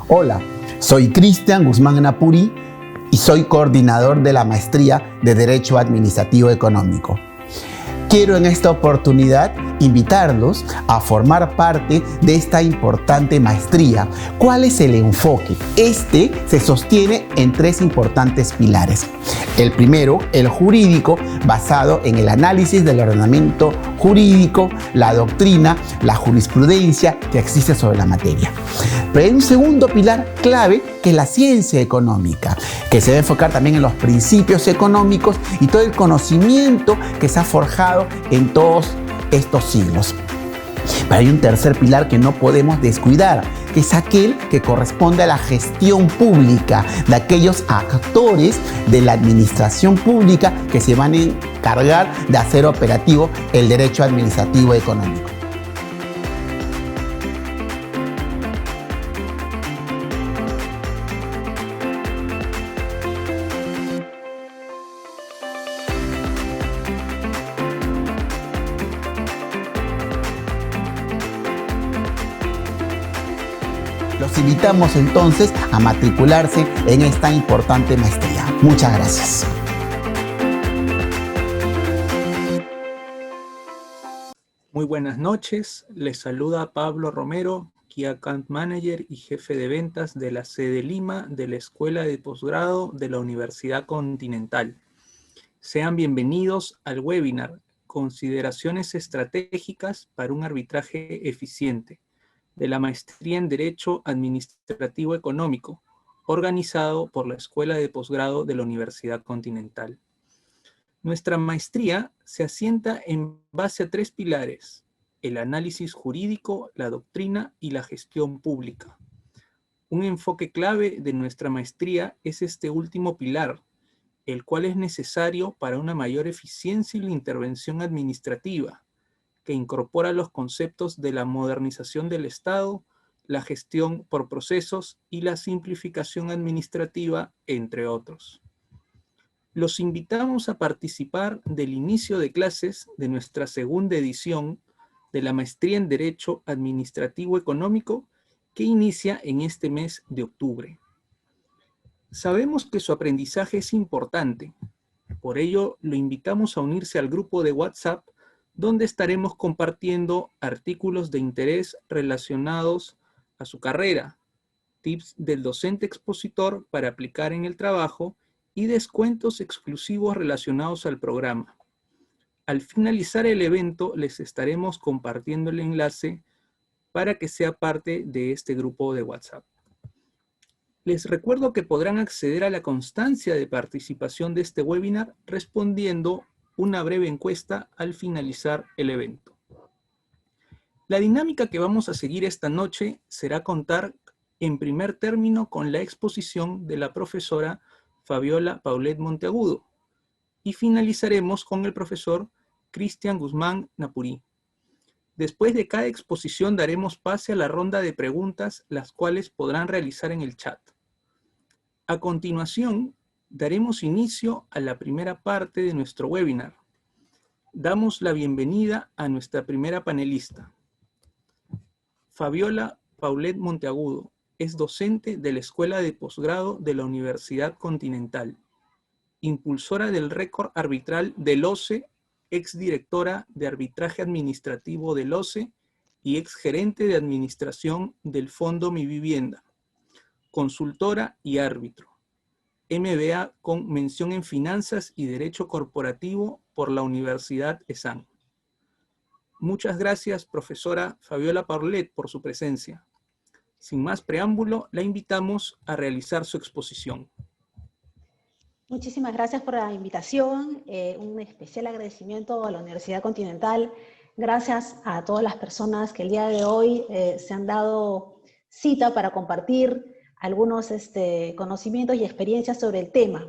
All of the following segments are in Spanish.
Hola, soy Cristian Guzmán Napuri y soy coordinador de la Maestría de Derecho Administrativo Económico. Quiero en esta oportunidad invitarlos a formar parte de esta importante maestría. ¿Cuál es el enfoque? Este se sostiene en tres importantes pilares. El primero, el jurídico, basado en el análisis del ordenamiento jurídico, la doctrina, la jurisprudencia que existe sobre la materia. Pero hay un segundo pilar clave que es la ciencia económica, que se debe enfocar también en los principios económicos y todo el conocimiento que se ha forjado en todos estos siglos. Pero hay un tercer pilar que no podemos descuidar, que es aquel que corresponde a la gestión pública, de aquellos actores de la administración pública que se van a encargar de hacer operativo el derecho administrativo económico. Los invitamos entonces a matricularse en esta importante maestría. Muchas gracias. Muy buenas noches, les saluda Pablo Romero, Key Account Manager y jefe de ventas de la sede Lima de la Escuela de Posgrado de la Universidad Continental. Sean bienvenidos al webinar Consideraciones Estratégicas para un Arbitraje Eficiente de la Maestría en Derecho Administrativo Económico, organizado por la Escuela de Posgrado de la Universidad Continental. Nuestra maestría se asienta en base a tres pilares: el análisis jurídico, la doctrina y la gestión pública. Un enfoque clave de nuestra maestría es este último pilar, el cual es necesario para una mayor eficiencia en la intervención administrativa, que incorpora los conceptos de la modernización del Estado, la gestión por procesos y la simplificación administrativa, entre otros. Los invitamos a participar del inicio de clases de nuestra segunda edición de la Maestría en Derecho Administrativo Económico, que inicia en este mes de octubre. Sabemos que su aprendizaje es importante, por ello lo invitamos a unirse al grupo de WhatsApp, donde estaremos compartiendo artículos de interés relacionados a su carrera, tips del docente expositor para aplicar en el trabajo y descuentos exclusivos relacionados al programa. Al finalizar el evento, les estaremos compartiendo el enlace para que sea parte de este grupo de WhatsApp. Les recuerdo que podrán acceder a la constancia de participación de este webinar respondiendo una breve encuesta al finalizar el evento. La dinámica que vamos a seguir esta noche será contar en primer término con la exposición de la profesora Fabiola Paulet Monteagudo y finalizaremos con el profesor Cristian Guzmán Napuri. Después de cada exposición daremos pase a la ronda de preguntas, las cuales podrán realizar en el chat. A continuación, daremos inicio a la primera parte de nuestro webinar. Damos la bienvenida a nuestra primera panelista. Fabiola Paulet Monteagudo es docente de la Escuela de Posgrado de la Universidad Continental, impulsora del récord arbitral del OCE, exdirectora de arbitraje administrativo del OCE y exgerente de administración del Fondo Mi Vivienda, consultora y árbitro. MBA con mención en Finanzas y Derecho Corporativo por la Universidad ESAN. Muchas gracias, profesora Fabiola Paulet, por su presencia. Sin más preámbulo, la invitamos a realizar su exposición. Muchísimas gracias por la invitación. Un especial agradecimiento a la Universidad Continental. Gracias a todas las personas que el día de hoy se han dado cita para compartir algunos conocimientos y experiencias sobre el tema.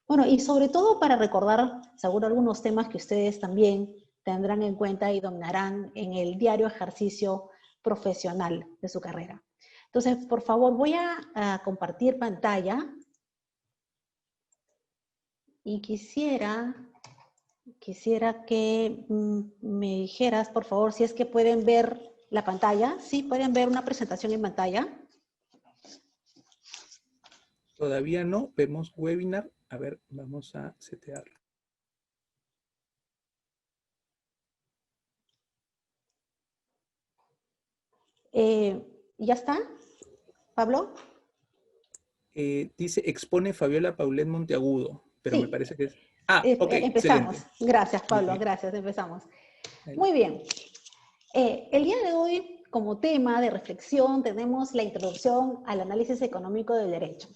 Bueno, y sobre todo para recordar, seguro, algunos temas que ustedes también tendrán en cuenta y dominarán en el diario ejercicio profesional de su carrera. Entonces, por favor, voy a compartir pantalla y quisiera que me dijeras, por favor, si es que pueden ver la pantalla. ¿Sí? ¿Pueden ver una presentación en pantalla? Todavía no, vemos webinar. A ver, vamos a setearlo. ¿Ya está, Pablo? Dice, expone Fabiola Paulet Monteagudo, pero me Sí, parece que es... Ah, ok, empezamos. excelente. Gracias, Pablo, Ok, gracias, empezamos. ahí. Muy bien. El día de hoy, como tema de reflexión, tenemos la introducción al análisis económico del derecho.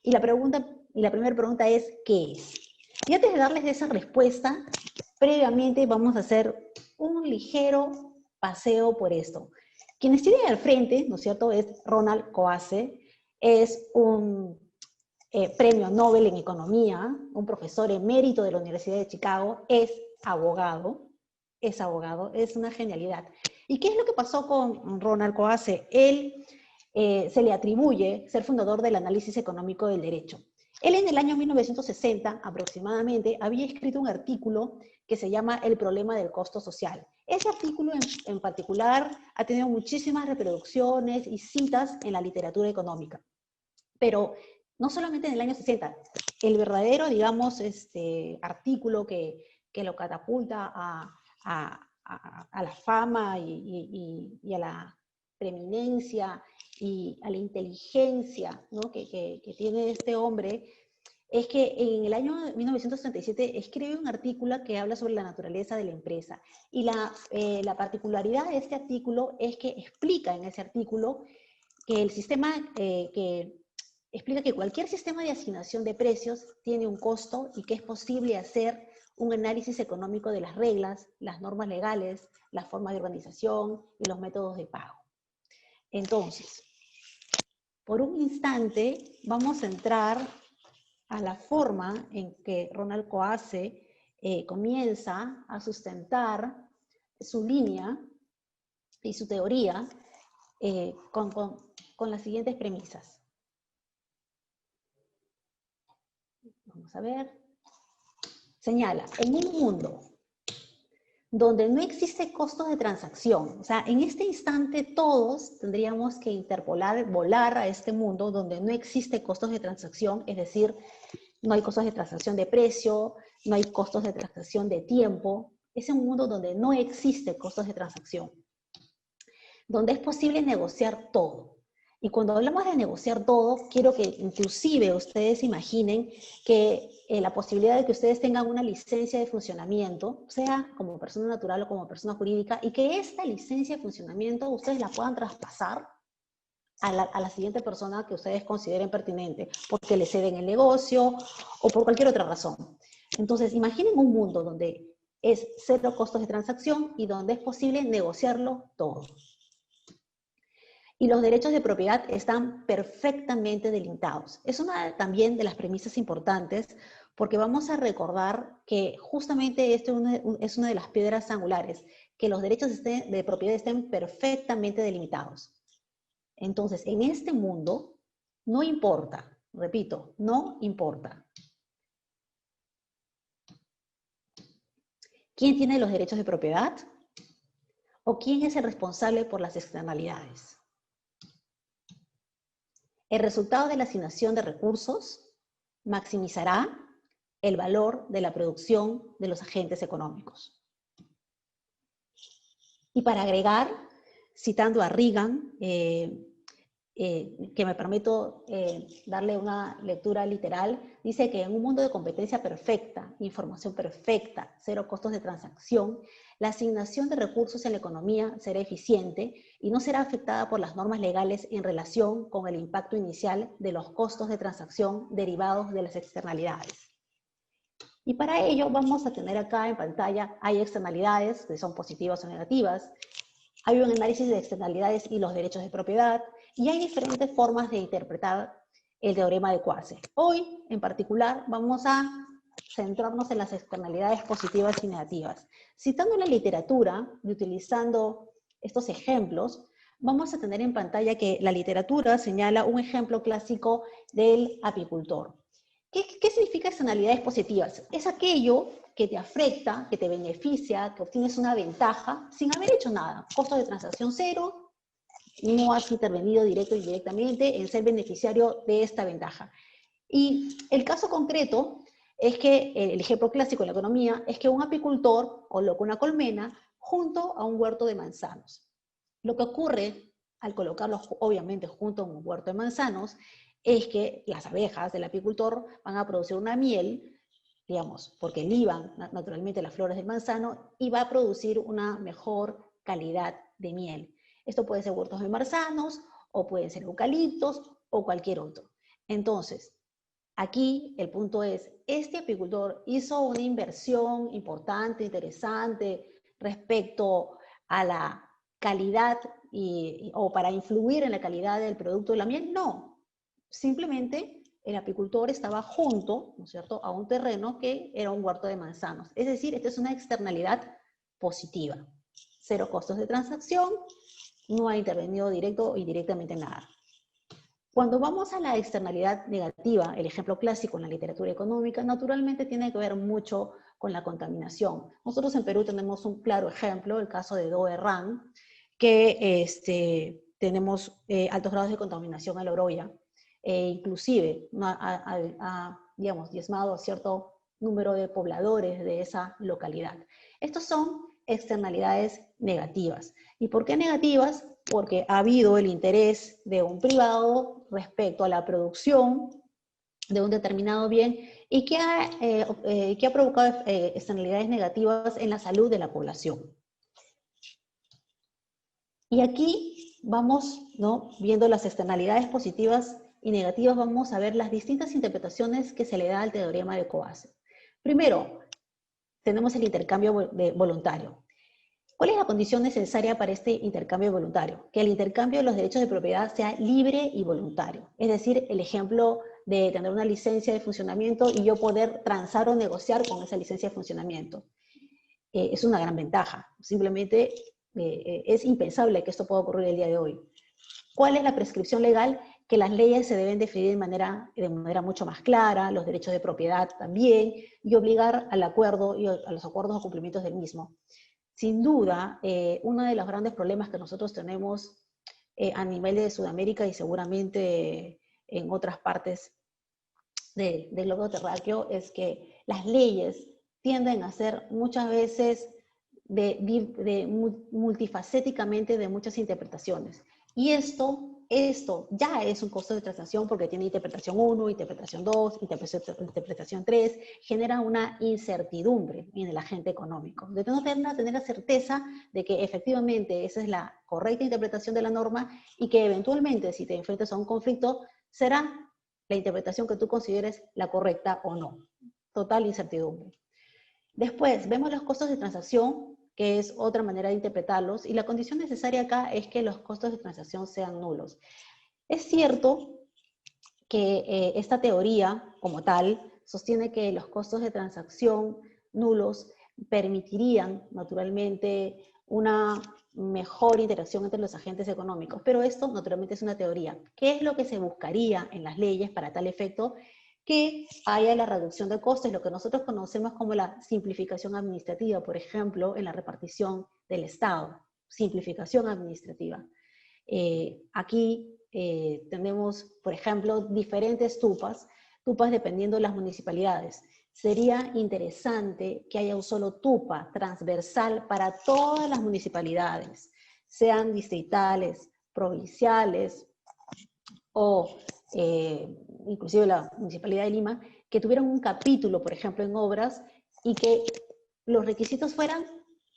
Y la primera pregunta es, ¿qué es? Y antes de darles esa respuesta, previamente vamos a hacer un ligero paseo por esto. Quienes tienen al frente, ¿no es cierto?, es Ronald Coase, es un premio Nobel en Economía, un profesor emérito de la Universidad de Chicago, es abogado, es una genialidad. ¿Y qué es lo que pasó con Ronald Coase? Él se le atribuye ser fundador del análisis económico del derecho. Él en el año 1960 aproximadamente había escrito un artículo que se llama El problema del costo social. Ese artículo en particular ha tenido muchísimas reproducciones y citas en la literatura económica. Pero no solamente en el año 60, el verdadero, digamos, artículo que lo catapulta a la fama y a la preeminencia y a la inteligencia, ¿no?, que tiene este hombre, es que en el año 1967 escribe un artículo que habla sobre la naturaleza de la empresa. Y la particularidad de este artículo es que explica en ese artículo que el sistema, explica que cualquier sistema de asignación de precios tiene un costo y que es posible hacer un análisis económico de las reglas, las normas legales, las formas de organización y los métodos de pago. Entonces, por un instante vamos a entrar a la forma en que Ronald Coase comienza a sustentar su línea y su teoría con las siguientes premisas. Vamos a ver. Señala, en un mundo donde no existe costos de transacción, o sea, en este instante todos tendríamos que volar a este mundo donde no existe costos de transacción, es decir, no hay costos de transacción de precio, no hay costos de transacción de tiempo, es un mundo donde no existe costos de transacción, donde es posible negociar todo. Y cuando hablamos de negociar todo, quiero que inclusive ustedes imaginen que la posibilidad de que ustedes tengan una licencia de funcionamiento, sea como persona natural o como persona jurídica, y que esta licencia de funcionamiento ustedes la puedan traspasar a la siguiente persona que ustedes consideren pertinente, porque le ceden el negocio o por cualquier otra razón. Entonces, imaginen un mundo donde es cero costos de transacción y donde es posible negociarlo todo. Y los derechos de propiedad están perfectamente delimitados. Es una también de las premisas importantes porque vamos a recordar que justamente esto es una de las piedras angulares, que los derechos de propiedad estén perfectamente delimitados. Entonces, en este mundo no importa, repito, no importa quién tiene los derechos de propiedad o quién es el responsable por las externalidades. El resultado de la asignación de recursos maximizará el valor de la producción de los agentes económicos. Y para agregar, citando a Reagan, que me permito darle una lectura literal, dice que en un mundo de competencia perfecta, información perfecta, cero costos de transacción, la asignación de recursos en la economía será eficiente y no será afectada por las normas legales en relación con el impacto inicial de los costos de transacción derivados de las externalidades. Y para ello vamos a tener acá en pantalla, hay externalidades que son positivas o negativas, hay un análisis de externalidades y los derechos de propiedad, y hay diferentes formas de interpretar el teorema de Coase. Hoy, en particular, vamos a centrarnos en las externalidades positivas y negativas. Citando la literatura y utilizando estos ejemplos, vamos a tener en pantalla que la literatura señala un ejemplo clásico del apicultor. ¿Qué significa externalidades positivas? Es aquello que te afecta, que te beneficia, que obtienes una ventaja sin haber hecho nada. Costo de transacción cero, no has intervenido directo o indirectamente en ser beneficiario de esta ventaja. Y el caso concreto es que, el ejemplo clásico en la economía, es que un apicultor coloca una colmena junto a un huerto de manzanos. Lo que ocurre al colocarlos, obviamente, junto a un huerto de manzanos, es que las abejas del apicultor van a producir una miel, digamos, porque liban naturalmente las flores del manzano y va a producir una mejor calidad de miel. Esto puede ser huertos de manzanos, o pueden ser eucaliptos, o cualquier otro. Entonces, aquí el punto es, este apicultor hizo una inversión importante, interesante, respecto a la calidad o para influir en la calidad del producto de la miel. No, simplemente el apicultor estaba junto, ¿no es cierto?, a un terreno que era un huerto de manzanos. Es decir, esta es una externalidad positiva. Cero costos de transacción, no ha intervenido directo o indirectamente en nada. Cuando vamos a la externalidad negativa, el ejemplo clásico en la literatura económica, naturalmente tiene que ver mucho con la contaminación. Nosotros en Perú tenemos un claro ejemplo, el caso de Doe-Ran, que tenemos altos grados de contaminación al Oroya, inclusive digamos, diezmado a cierto número de pobladores de esa localidad. Estos son externalidades negativas. ¿Y por qué negativas? Porque ha habido el interés de un privado respecto a la producción de un determinado bien y que ha provocado externalidades negativas en la salud de la población. Y aquí vamos, ¿no?, viendo las externalidades positivas y negativas, vamos a ver las distintas interpretaciones que se le da al teorema de Coase. Primero, tenemos el intercambio voluntario. ¿Cuál es la condición necesaria para este intercambio voluntario? Que el intercambio de los derechos de propiedad sea libre y voluntario. Es decir, el ejemplo de tener una licencia de funcionamiento y yo poder transar o negociar con esa licencia de funcionamiento. Es una gran ventaja. Simplemente es impensable que esto pueda ocurrir el día de hoy. ¿Cuál es la prescripción legal? Que las leyes se deben definir de manera mucho más clara, los derechos de propiedad también, y obligar al acuerdo y a los acuerdos o cumplimientos del mismo. Sin duda, uno de los grandes problemas que nosotros tenemos a nivel de Sudamérica y seguramente en otras partes del globo terráqueo es que las leyes tienden a ser muchas veces multifacéticamente de muchas interpretaciones. Y esto ya es un costo de transacción porque tiene interpretación 1, interpretación 2, interpretación 3, genera una incertidumbre en el agente económico. De no tener la certeza de que efectivamente esa es la correcta interpretación de la norma y que eventualmente si te enfrentas a un conflicto será la interpretación que tú consideres la correcta o no. Total incertidumbre. Después, vemos los costos de transacción, que es otra manera de interpretarlos, y la condición necesaria acá es que los costos de transacción sean nulos. Es cierto que esta teoría, como tal, sostiene que los costos de transacción nulos permitirían, naturalmente, una mejor interacción entre los agentes económicos, pero esto, naturalmente, es una teoría. ¿Qué es lo que se buscaría en las leyes para tal efecto? Que haya la reducción de costes, lo que nosotros conocemos como la simplificación administrativa, por ejemplo, en la repartición del Estado, simplificación administrativa. Aquí tenemos, por ejemplo, diferentes tupas dependiendo de las municipalidades. Sería interesante que haya un solo tupa transversal para todas las municipalidades, sean distritales, provinciales o inclusive la Municipalidad de Lima, que tuvieran un capítulo, por ejemplo, en obras y que los requisitos fueran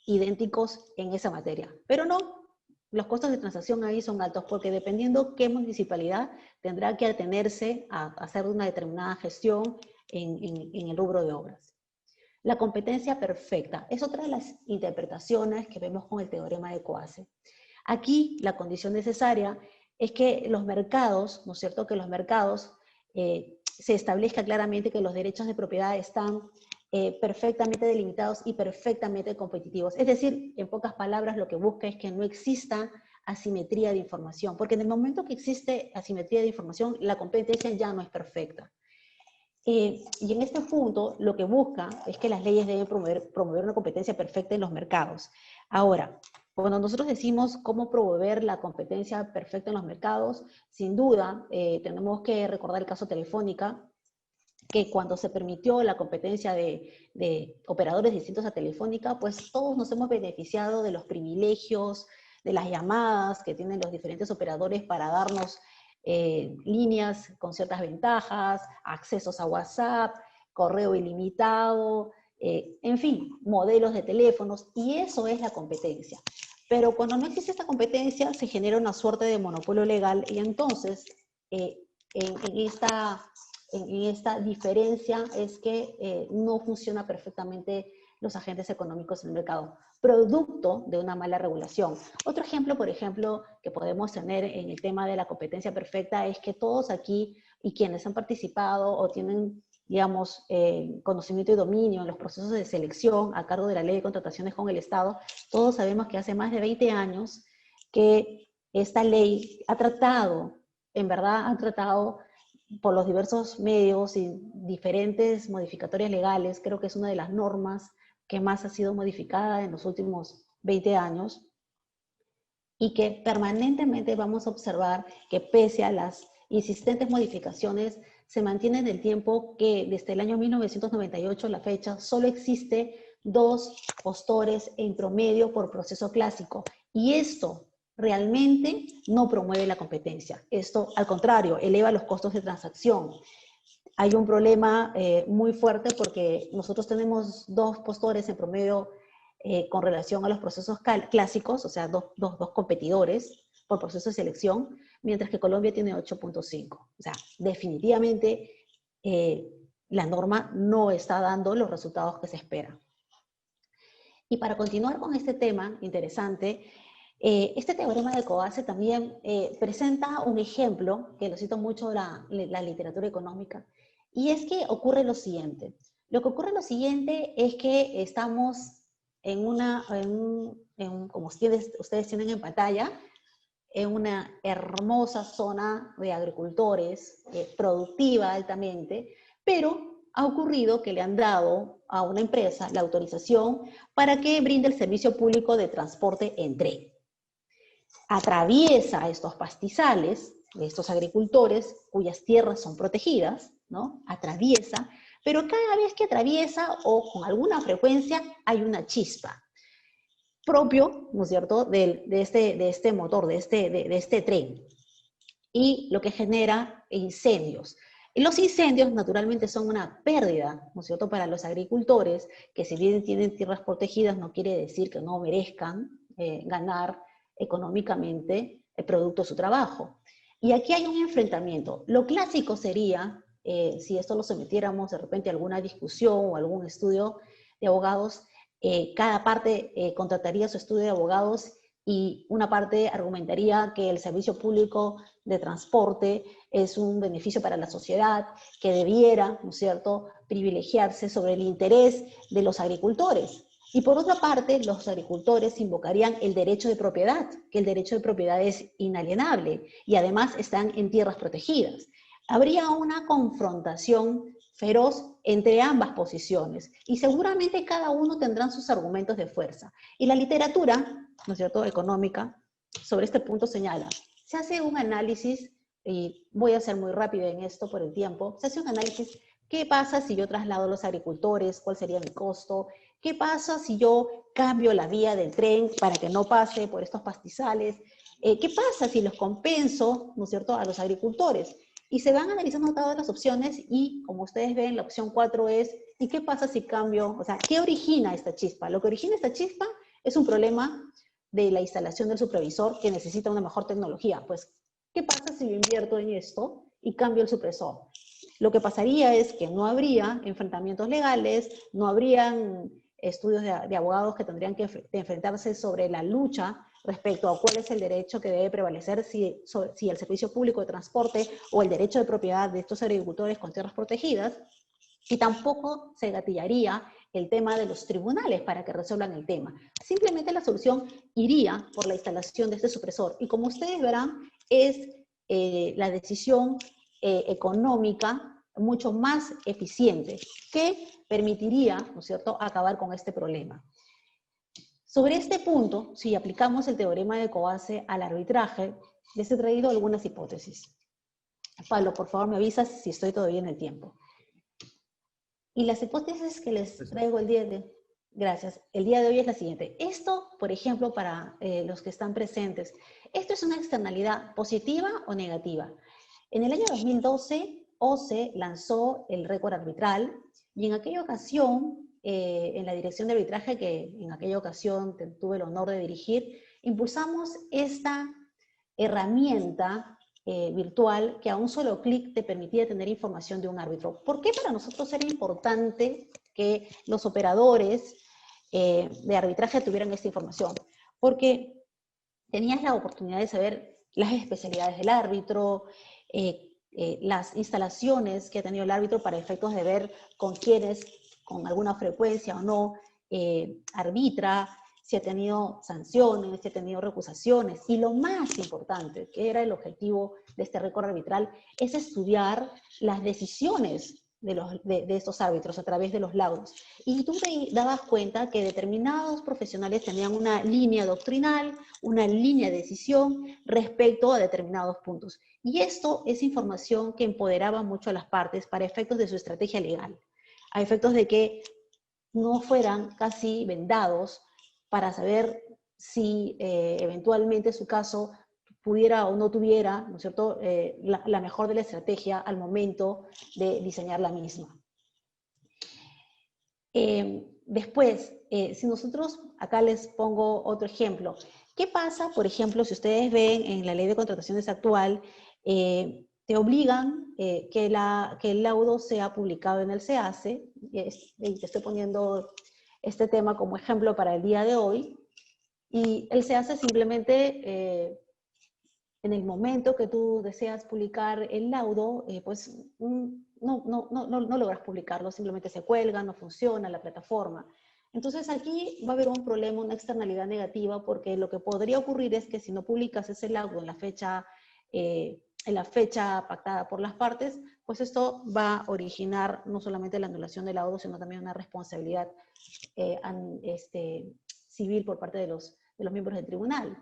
idénticos en esa materia. Pero no, los costos de transacción ahí son altos porque dependiendo qué municipalidad tendrá que atenerse a hacer una determinada gestión en el rubro de obras. La competencia perfecta es otra de las interpretaciones que vemos con el teorema de Coase. Aquí la condición necesaria es que los mercados, ¿no es cierto?, que los mercados se establezca claramente que los derechos de propiedad están perfectamente delimitados y perfectamente competitivos. Es decir, en pocas palabras, lo que busca es que no exista asimetría de información, porque en el momento que existe asimetría de información, la competencia ya no es perfecta. Y en este punto, lo que busca es que las leyes deben promover una competencia perfecta en los mercados. Ahora, cuando nosotros decimos cómo promover la competencia perfecta en los mercados, sin duda tenemos que recordar el caso Telefónica, que cuando se permitió la competencia de operadores distintos a Telefónica, pues todos nos hemos beneficiado de los privilegios, de las llamadas que tienen los diferentes operadores para darnos líneas con ciertas ventajas, accesos a WhatsApp, correo ilimitado, en fin, modelos de teléfonos, y eso es la competencia. Pero cuando no existe esta competencia, se genera una suerte de monopolio legal, y entonces en esta diferencia es que no funciona perfectamente los agentes económicos en el mercado, producto de una mala regulación. Otro ejemplo, por ejemplo, que podemos tener en el tema de la competencia perfecta es que todos aquí, y quienes han participado o tienen, digamos, conocimiento y dominio en los procesos de selección a cargo de la ley de contrataciones con el Estado, todos sabemos que hace más de 20 años que esta ley ha tratado, en verdad ha tratado por los diversos medios y diferentes modificatorias legales, creo que es una de las normas que más ha sido modificada en los últimos 20 años, y que permanentemente vamos a observar que pese a las insistentes modificaciones, se mantiene en el tiempo que desde el año 1998 a la fecha solo existe 2 postores en promedio por proceso clásico, y esto realmente no promueve la competencia. Esto, al contrario, eleva los costos de transacción. Hay un problema muy fuerte porque nosotros tenemos 2 postores en promedio con relación a los procesos clásicos, o sea, dos competidores por proceso de selección, mientras que Colombia tiene 8.5. O sea, definitivamente la norma no está dando los resultados que se esperan. Y para continuar con este tema interesante, este teorema de Coase también presenta un ejemplo, que lo cita mucho la literatura económica, y es que ocurre lo siguiente. Lo que ocurre lo siguiente es que estamos como ustedes tienen en pantalla, en una hermosa zona de agricultores, productiva altamente, pero ha ocurrido que le han dado a una empresa la autorización para que brinde el servicio público de transporte en tren. Atraviesa estos pastizales de estos agricultores cuyas tierras son protegidas, ¿no? Atraviesa, pero cada vez que atraviesa o con alguna frecuencia hay una chispa propio, ¿no es cierto?, de este motor, de este tren, y lo que genera incendios. Y los incendios naturalmente son una pérdida, ¿no es cierto?, para los agricultores, que si bien tienen tierras protegidas no quiere decir que no merezcan ganar económicamente el producto de su trabajo. Y aquí hay un enfrentamiento. Lo clásico sería, si esto lo sometiéramos de repente a alguna discusión o algún estudio de abogados, cada parte contrataría su estudio de abogados y una parte argumentaría que el servicio público de transporte es un beneficio para la sociedad, que debiera, ¿no es cierto?, privilegiarse sobre el interés de los agricultores. Y por otra parte, los agricultores invocarían el derecho de propiedad, que el derecho de propiedad es inalienable y además están en tierras protegidas. Habría una confrontación feroz entre ambas posiciones y seguramente cada uno tendrá sus argumentos de fuerza. Y la literatura, ¿no es cierto?, económica, sobre este punto señala, se hace un análisis, y voy a ser muy rápido en esto por el tiempo, se hace un análisis, ¿qué pasa si yo traslado a los agricultores? ¿Cuál sería mi costo? ¿Qué pasa si yo cambio la vía del tren para que no pase por estos pastizales? ¿Qué pasa si los compenso, ¿no es cierto?, a los agricultores? Y se van analizando todas las opciones y, como ustedes ven, la opción 4 es, ¿y qué pasa si cambio? O sea, ¿qué origina esta chispa? Lo que origina esta chispa es un problema de la instalación del supervisor que necesita una mejor tecnología. Pues, ¿qué pasa si yo invierto en esto y cambio el supresor? Lo que pasaría es que no habría enfrentamientos legales, no habrían estudios de abogados que tendrían que enfrentarse sobre la lucha respecto a cuál es el derecho que debe prevalecer, si el servicio público de transporte o el derecho de propiedad de estos agricultores con tierras protegidas, y tampoco se gatillaría el tema de los tribunales para que resuelvan el tema. Simplemente la solución iría por la instalación de este supresor, y como ustedes verán, es la decisión económica mucho más eficiente, que permitiría, ¿no es cierto?, acabar con este problema. Sobre este punto, si aplicamos el teorema de Coase al arbitraje, les he traído algunas hipótesis. Pablo, por favor, me avisas si estoy todavía en el tiempo. Y las hipótesis que les traigo el día de... Gracias. El día de hoy es la siguiente. Esto, por ejemplo, para los que están presentes, ¿esto es una externalidad positiva o negativa? En el año 2012, OCE lanzó el récord arbitral y en aquella ocasión, en la dirección de arbitraje que en aquella ocasión tuve el honor de dirigir, impulsamos esta herramienta virtual que a un solo clic te permitía tener información de un árbitro. ¿Por qué para nosotros era importante que los operadores de arbitraje tuvieran esta información? Porque tenías la oportunidad de saber las especialidades del árbitro, las instalaciones que ha tenido el árbitro para efectos de ver con quiénes, con alguna frecuencia o no, arbitra, si ha tenido sanciones, si ha tenido recusaciones. Y lo más importante, que era el objetivo de este récord arbitral, es estudiar las decisiones de estos árbitros a través de los laudos. Y tú te dabas cuenta que determinados profesionales tenían una línea doctrinal, una línea de decisión respecto a determinados puntos. Y esto es información que empoderaba mucho a las partes para efectos de su estrategia legal, a efectos de que no fueran casi vendados para saber si eventualmente su caso pudiera o no tuviera, ¿no es cierto?, la mejor de la estrategia al momento de diseñar la misma. Después, si nosotros, acá les pongo otro ejemplo. ¿Qué pasa, por ejemplo, si ustedes ven en la ley de contrataciones actual, te obligan que el laudo sea publicado en el SEACE, y te estoy poniendo este tema como ejemplo para el día de hoy, y el SEACE simplemente, en el momento que tú deseas publicar el laudo, pues no logras publicarlo, simplemente se cuelga, no funciona la plataforma. Entonces aquí va a haber un problema, una externalidad negativa, porque lo que podría ocurrir es que si no publicas ese laudo en la fecha pactada por las partes, pues esto va a originar no solamente la anulación del laudo, sino también una responsabilidad civil por parte de los miembros del tribunal.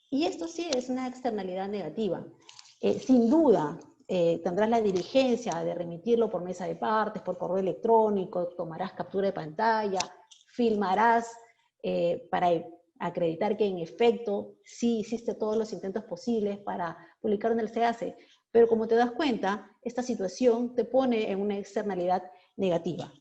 Y esto sí es una externalidad negativa. Sin duda, tendrás la diligencia de remitirlo por mesa de partes, por correo electrónico, tomarás captura de pantalla, filmarás para acreditar que en efecto sí hiciste todos los intentos posibles para publicar en el SEACE, pero como te das cuenta, esta situación te pone en una externalidad negativa.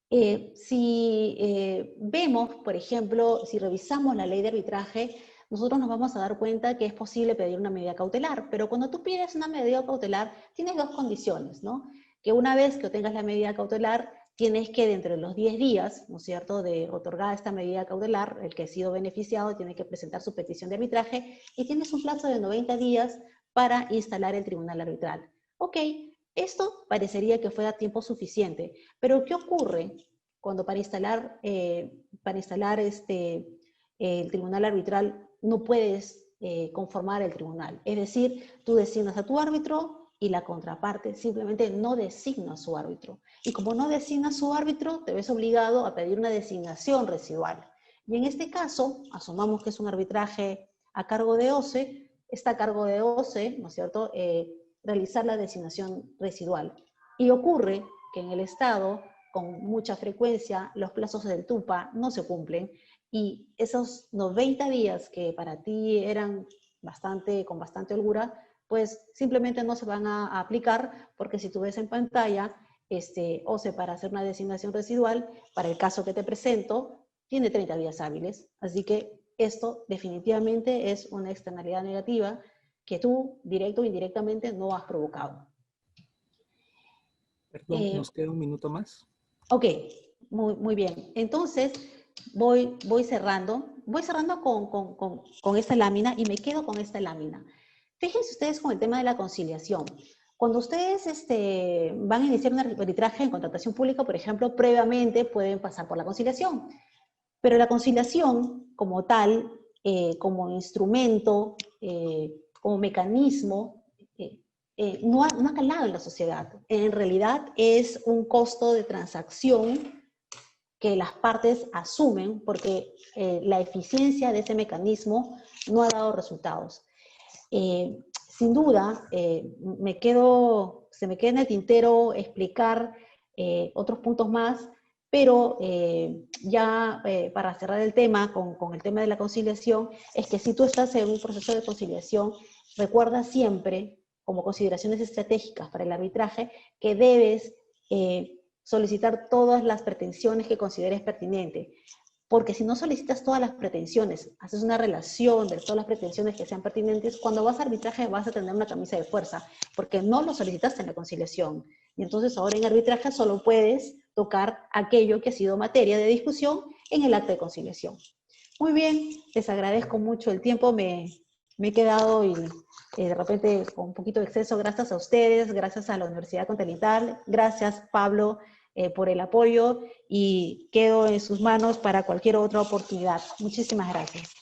Si vemos, por ejemplo, si revisamos la ley de arbitraje, nosotros nos vamos a dar cuenta que es posible pedir una medida cautelar, pero cuando tú pides una medida cautelar, tienes dos condiciones, ¿no? Que una vez que obtengas la medida cautelar, tienes que dentro de los 10 días, ¿no es cierto?, de otorgar esta medida cautelar, el que ha sido beneficiado tiene que presentar su petición de arbitraje y tienes un plazo de 90 días para instalar el tribunal arbitral. Ok, esto parecería que fuera tiempo suficiente, pero ¿qué ocurre cuando para instalar el tribunal arbitral no puedes conformar el tribunal? Es decir, tú designas a tu árbitro y la contraparte simplemente no designa a su árbitro. Y como no designa a su árbitro, te ves obligado a pedir una designación residual. Y en este caso, asumamos que es un arbitraje a cargo de OCE, está a cargo de OCE, ¿no es cierto?, realizar la designación residual. Y ocurre que en el Estado, con mucha frecuencia, los plazos del TUPA no se cumplen y esos 90 días que para ti eran con bastante holgura, pues simplemente no se van a aplicar porque si tú ves en pantalla, OCE para hacer una designación residual, para el caso que te presento, tiene 30 días hábiles. Así que esto definitivamente es una externalidad negativa que tú, directo o indirectamente, no has provocado. Perdón, nos queda un minuto más. Ok, muy bien. Entonces, voy cerrando. Voy cerrando con esta lámina y me quedo con esta lámina. Fíjense ustedes con el tema de la conciliación. Cuando ustedes van a iniciar un arbitraje en contratación pública, por ejemplo, previamente pueden pasar por la conciliación. Pero la conciliación como tal, como instrumento, como mecanismo, no ha calado en la sociedad. En realidad es un costo de transacción que las partes asumen porque la eficiencia de ese mecanismo no ha dado resultados. Sin duda, se me queda en el tintero explicar otros puntos más, pero para cerrar el tema con el tema de la conciliación, es que si tú estás en un proceso de conciliación, recuerda siempre, como consideraciones estratégicas para el arbitraje, que debes solicitar todas las pretensiones que consideres pertinentes. Porque si no solicitas todas las pretensiones, haces una relación de todas las pretensiones que sean pertinentes, cuando vas a arbitraje vas a tener una camisa de fuerza, porque no lo solicitaste en la conciliación. Y entonces ahora en arbitraje solo puedes tocar aquello que ha sido materia de discusión en el acta de conciliación. Muy bien, les agradezco mucho el tiempo, me he quedado y de repente con un poquito de exceso, gracias a ustedes, gracias a la Universidad Continental, gracias Pablo por el apoyo y quedo en sus manos para cualquier otra oportunidad. Muchísimas gracias.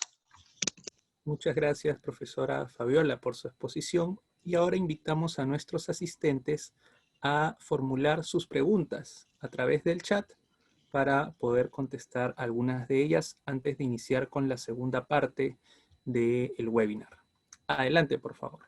Muchas gracias, profesora Fabiola, por su exposición. Y ahora invitamos a nuestros asistentes a formular sus preguntas a través del chat para poder contestar algunas de ellas antes de iniciar con la segunda parte del webinar. Adelante, por favor.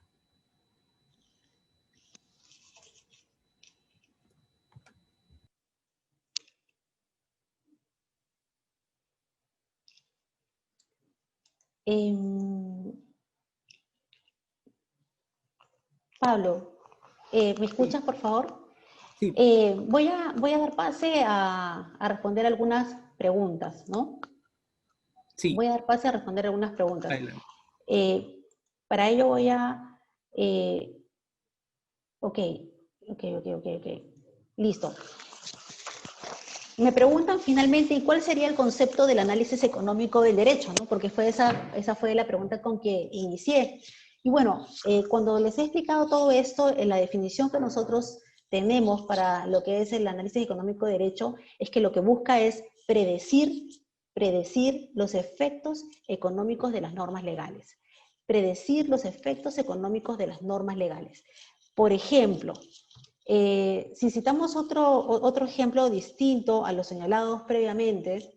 Pablo, ¿me escuchas, por favor? Sí. Voy a dar pase a responder algunas preguntas, ¿no? Sí. Voy a dar pase a responder algunas preguntas. Adelante. Para ello voy a... Ok. Listo. Me preguntan finalmente, ¿y cuál sería el concepto del análisis económico del derecho? ¿No? Porque esa fue la pregunta con que inicié. Y bueno, cuando les he explicado todo esto, en la definición que nosotros tenemos para lo que es el análisis económico de derecho, es que lo que busca es predecir los efectos económicos de las normas legales. Predecir los efectos económicos de las normas legales. Por ejemplo, si citamos otro ejemplo distinto a los señalados previamente,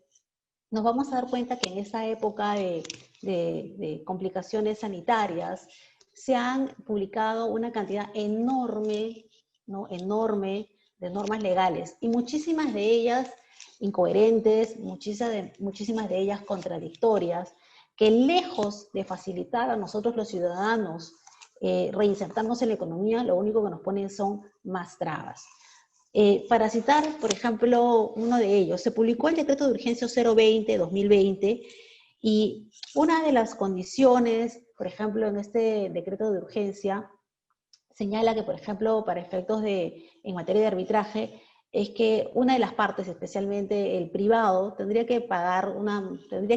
nos vamos a dar cuenta que en esa época de complicaciones sanitarias se han publicado una cantidad enorme, ¿no? Enorme de normas legales y muchísimas de ellas incoherentes, muchísimas de ellas contradictorias, que lejos de facilitar a nosotros los ciudadanos reinsertarnos en la economía, lo único que nos ponen son más trabas. Para citar, por ejemplo, uno de ellos, se publicó el decreto de urgencia 020-2020 y una de las condiciones, por ejemplo, en este decreto de urgencia, señala que, por ejemplo, para efectos en materia de arbitraje, es que una de las partes, especialmente el privado, tendría que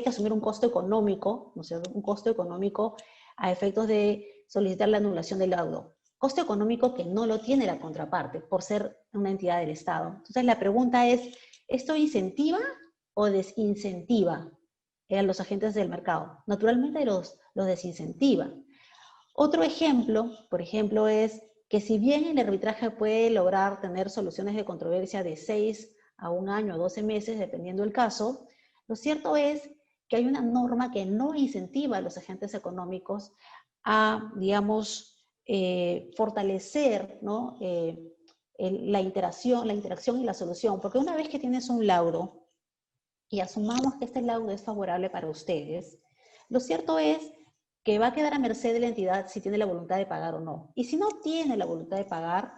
asumir un costo económico, ¿no es cierto? Un costo económico a efectos de solicitar la anulación del laudo. Costo económico que no lo tiene la contraparte por ser una entidad del Estado. Entonces la pregunta es, ¿esto incentiva o desincentiva a los agentes del mercado? Naturalmente los desincentiva. Otro ejemplo, por ejemplo, es que si bien el arbitraje puede lograr tener soluciones de controversia de 6 a 1 año o 12 meses, dependiendo del caso, lo cierto es que hay una norma que no incentiva a los agentes económicos a, digamos, fortalecer, ¿no? la interacción y la solución. Porque una vez que tienes un laudo, y asumamos que este laudo es favorable para ustedes, lo cierto es que va a quedar a merced de la entidad si tiene la voluntad de pagar o no. Y si no tiene la voluntad de pagar,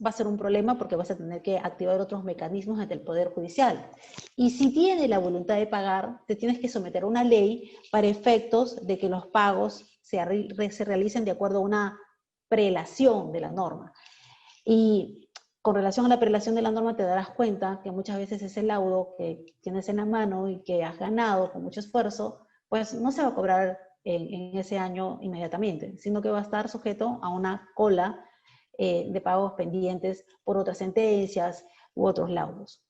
va a ser un problema porque vas a tener que activar otros mecanismos ante el Poder Judicial. Y si tiene la voluntad de pagar, te tienes que someter a una ley para efectos de que los pagos se realicen de acuerdo a una prelación de la norma. Y con relación a la prelación de la norma te darás cuenta que muchas veces ese laudo que tienes en la mano y que has ganado con mucho esfuerzo, pues no se va a cobrar en ese año inmediatamente, sino que va a estar sujeto a una cola de pagos pendientes por otras sentencias u otros laudos.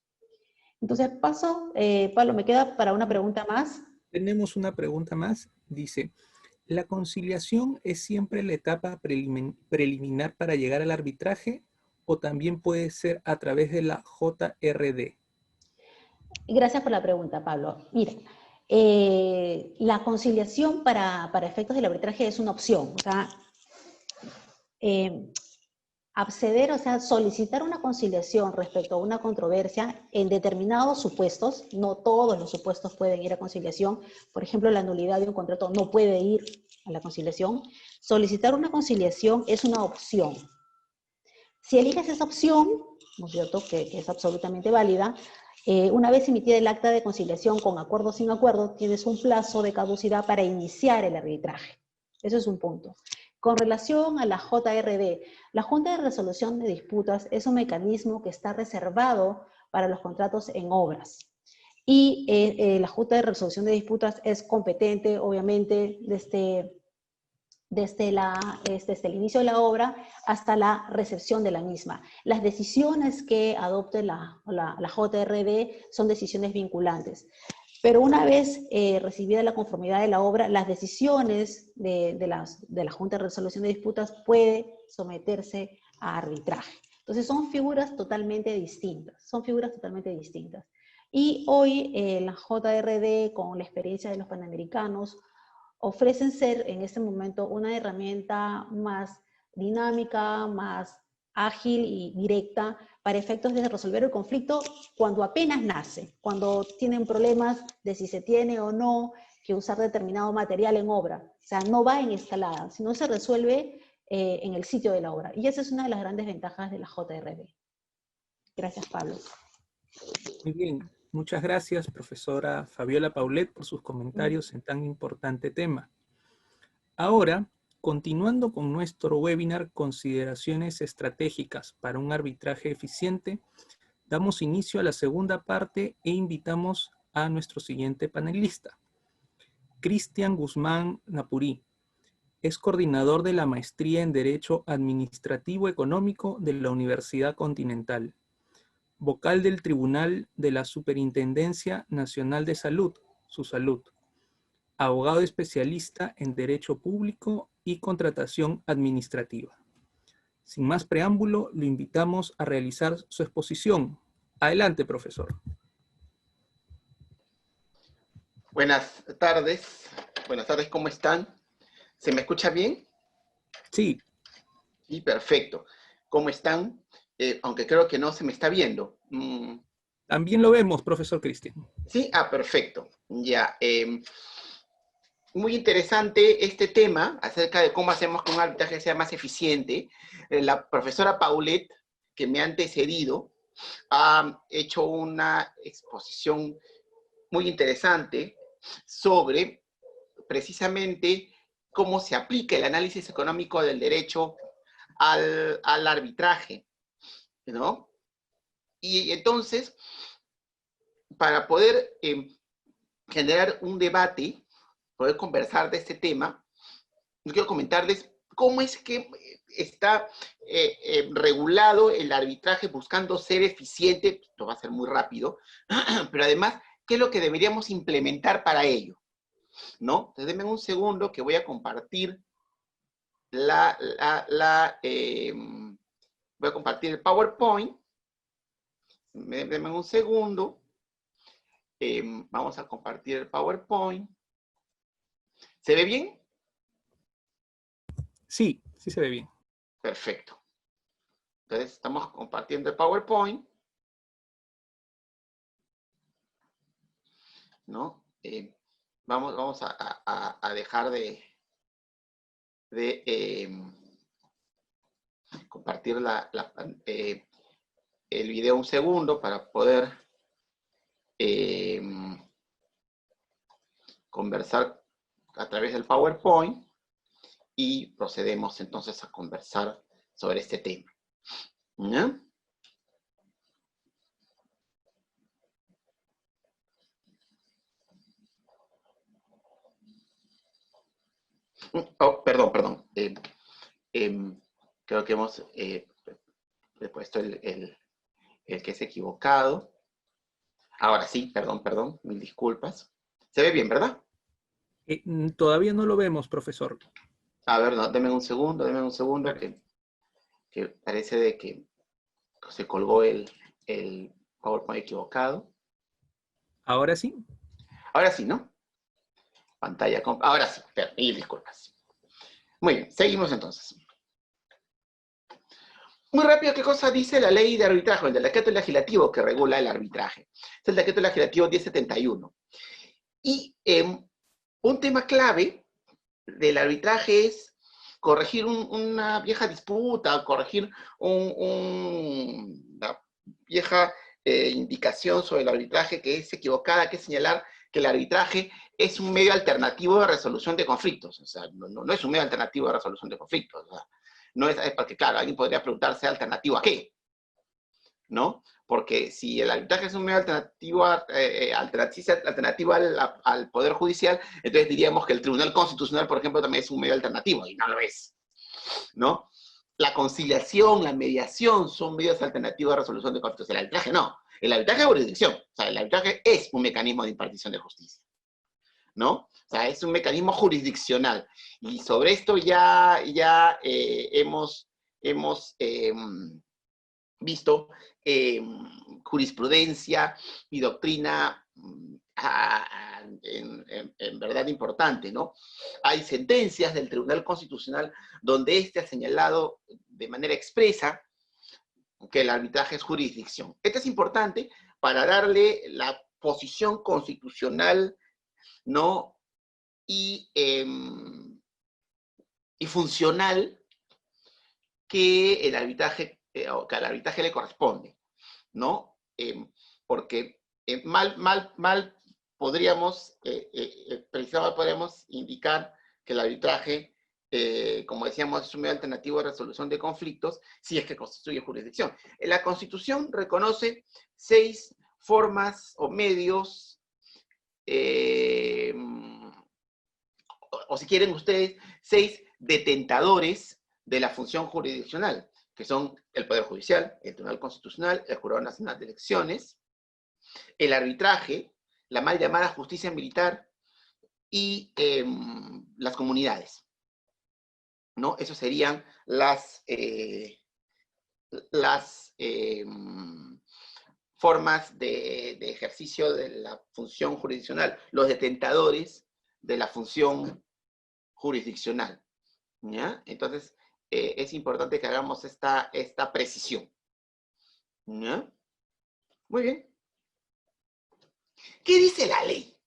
Entonces Pablo, me queda para una pregunta más. Tenemos una pregunta más. Dice, ¿la conciliación es siempre la etapa preliminar para llegar al arbitraje o también puede ser a través de la JRD? Gracias por la pregunta, Pablo. Mira, la conciliación para efectos del arbitraje es una opción. O sea, acceder, o sea, solicitar una conciliación respecto a una controversia en determinados supuestos. No todos los supuestos pueden ir a conciliación. Por ejemplo, la nulidad de un contrato no puede ir a la conciliación. Solicitar una conciliación es una opción. Si eliges esa opción, ¿no es cierto?, que es absolutamente válida, una vez emitida el acta de conciliación con acuerdo o sin acuerdo, tienes un plazo de caducidad para iniciar el arbitraje. Eso es un punto. Con relación a la JRD, la Junta de Resolución de Disputas es un mecanismo que está reservado para los contratos en obras. Y la Junta de Resolución de Disputas es competente, obviamente, desde el inicio de la obra hasta la recepción de la misma. Las decisiones que adopte la JRD son decisiones vinculantes. Pero una vez recibida la conformidad de la obra, las decisiones de la Junta de Resolución de Disputas puede someterse a arbitraje. Entonces son figuras totalmente distintas, Y hoy la JRD, con la experiencia de los panamericanos, ofrecen ser en este momento una herramienta más dinámica, más ágil y directa para efectos de resolver el conflicto cuando apenas nace, cuando tienen problemas de si se tiene o no que usar determinado material en obra. O sea, no va en escalada, sino se resuelve en el sitio de la obra. Y esa es una de las grandes ventajas de la JRD. Gracias, Pablo. Muy bien. Muchas gracias, profesora Fabiola Paulet, por sus comentarios en tan importante tema. Ahora, continuando con nuestro webinar Consideraciones estratégicas para un arbitraje eficiente, damos inicio a la segunda parte e invitamos a nuestro siguiente panelista. Cristian Guzmán Napurí. Es coordinador de la Maestría en Derecho Administrativo Económico de la Universidad Continental. Vocal del Tribunal de la Superintendencia Nacional de Salud, SUSalud. Abogado especialista en Derecho Público y Contratación Administrativa. Sin más preámbulo, lo invitamos a realizar su exposición. Adelante, profesor. Buenas tardes, ¿cómo están? ¿Se me escucha bien? Sí. Sí, perfecto. ¿Cómo están? Aunque creo que no se me está viendo. También lo vemos, profesor Cristian. Sí, perfecto. Ya. Muy interesante este tema acerca de cómo hacemos que un arbitraje sea más eficiente. La profesora Paulet, que me ha antecedido, ha hecho una exposición muy interesante sobre precisamente cómo se aplica el análisis económico del derecho al arbitraje, ¿no? Y entonces, para poder generar un debate, poder conversar de este tema, yo quiero comentarles cómo es que está regulado el arbitraje buscando ser eficiente. Esto va a ser muy rápido, pero además, ¿qué es lo que deberíamos implementar para ello? ¿No? Entonces, denme un segundo que voy a compartir voy a compartir el PowerPoint. Denme un segundo. Vamos a compartir el PowerPoint. ¿Se ve bien? Sí, sí se ve bien. Perfecto. Entonces, estamos compartiendo el PowerPoint, ¿no? Vamos a dejar de compartir el video un segundo para poder conversar a través del PowerPoint y procedemos entonces a conversar sobre este tema. ¿Ya? Oh, perdón. Creo que hemos puesto el que es equivocado. Ahora sí, perdón, mil disculpas. Se ve bien, ¿verdad? Todavía no lo vemos, profesor. A ver, no, denme un segundo, Vale. que parece de que se colgó el PowerPoint equivocado. Ahora sí. Ahora sí, ¿no? Ahora sí, mil disculpas. Muy bien, seguimos entonces. Muy rápido, ¿qué cosa dice la ley de arbitraje? El decreto legislativo que regula el arbitraje. Es el decreto legislativo 1071. Y un tema clave del arbitraje es corregir una vieja disputa, corregir una vieja indicación sobre el arbitraje que es equivocada, que es señalar que el arbitraje es un medio alternativo de resolución de conflictos. O sea, no es un medio alternativo de resolución de conflictos. O sea, no es porque, claro, alguien podría preguntarse alternativo a qué, ¿no? Porque si el arbitraje es un medio alternativo, alternativo al Poder Judicial, entonces diríamos que el Tribunal Constitucional, por ejemplo, también es un medio alternativo, y no lo es, ¿no? La conciliación, la mediación son medios alternativos de resolución de conflictos. El arbitraje no. El arbitraje es jurisdicción. O sea, el arbitraje es un mecanismo de impartición de justicia, ¿no? O sea, es un mecanismo jurisdiccional. Y sobre esto ya hemos visto jurisprudencia y doctrina en verdad importante, ¿no? Hay sentencias del Tribunal Constitucional donde éste ha señalado de manera expresa que el arbitraje es jurisdicción. Esto es importante para darle la posición constitucional, ¿no? Y funcional que el arbitraje, que al arbitraje le corresponde, ¿no? Porque mal podríamos, precisamente podríamos indicar que el arbitraje, como decíamos, es un medio alternativo de resolución de conflictos, si es que constituye jurisdicción. La Constitución reconoce 6 formas o medios, o si quieren ustedes, 6 detentadores de la función jurisdiccional, que son el Poder Judicial, el Tribunal Constitucional, el Jurado Nacional de Elecciones, el arbitraje, la mal llamada justicia militar y las comunidades, ¿no? Esas serían las formas de ejercicio de la función jurisdiccional, los detentadores de la función jurisdiccional, ¿ya? Entonces, es importante que hagamos esta precisión, ¿ya? Muy bien. ¿Qué dice la ley?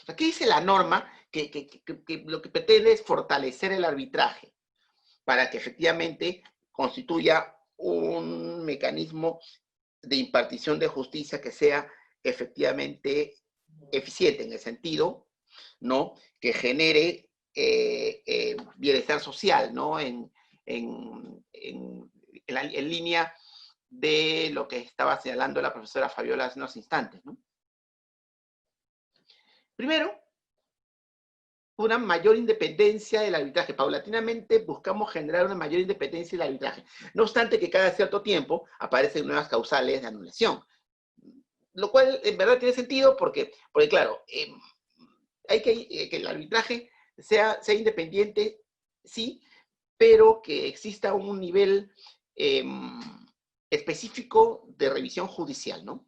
O sea, ¿qué dice la norma que lo que pretende es fortalecer el arbitraje para que efectivamente constituya un mecanismo de impartición de justicia que sea efectivamente eficiente en el sentido, ¿no? Que genere bienestar social, ¿no? En línea de lo que estaba señalando la profesora Fabiola hace unos instantes, ¿no? Primero, una mayor independencia del arbitraje. Paulatinamente buscamos generar una mayor independencia del arbitraje. No obstante que cada cierto tiempo aparecen nuevas causales de anulación. Lo cual en verdad tiene sentido porque claro, hay que el arbitraje sea independiente, sí, pero que exista un nivel específico de revisión judicial, ¿no?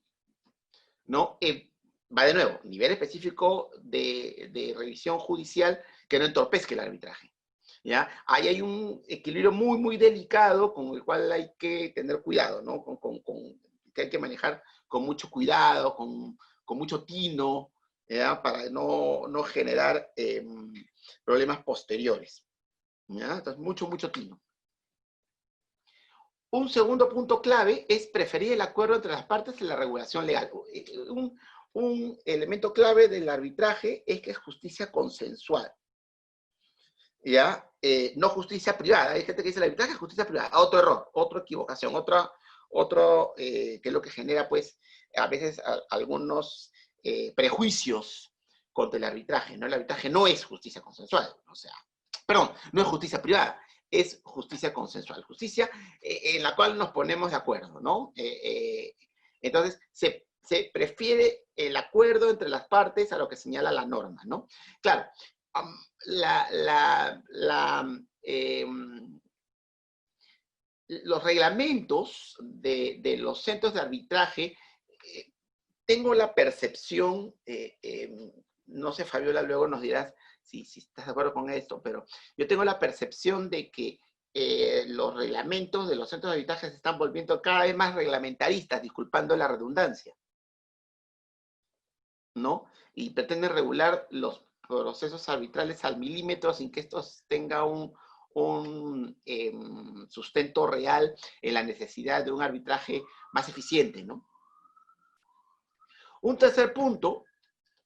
Va de nuevo, nivel específico de revisión judicial que no entorpezca el arbitraje, ¿ya? Ahí hay un equilibrio muy, muy delicado con el cual hay que tener cuidado, ¿no? Que hay que manejar con mucho cuidado, con mucho tino, ¿ya? Para no generar problemas posteriores, ¿ya? Entonces, mucho tino. Un segundo punto clave es preferir el acuerdo entre las partes en la regulación legal. Un elemento clave del arbitraje es que es justicia consensual, ¿ya? No justicia privada. Hay gente que dice el arbitraje es justicia privada. Otro error, otra equivocación, que es lo que genera, pues, a veces algunos prejuicios contra el arbitraje, ¿no? El arbitraje no es justicia consensual, o sea, perdón, no es justicia privada, es justicia consensual, justicia en la cual nos ponemos de acuerdo, ¿no? Entonces, se prefiere el acuerdo entre las partes a lo que señala la norma, ¿no? Claro, los reglamentos de los centros de arbitraje, tengo la percepción, no sé, Fabiola, luego nos dirás si estás de acuerdo con esto, pero yo tengo la percepción de que los reglamentos de los centros de arbitraje se están volviendo cada vez más reglamentaristas, disculpando la redundancia, ¿no? Y pretenden regular los procesos arbitrales al milímetro sin que estos tengan un sustento real en la necesidad de un arbitraje más eficiente, ¿no? Un tercer punto,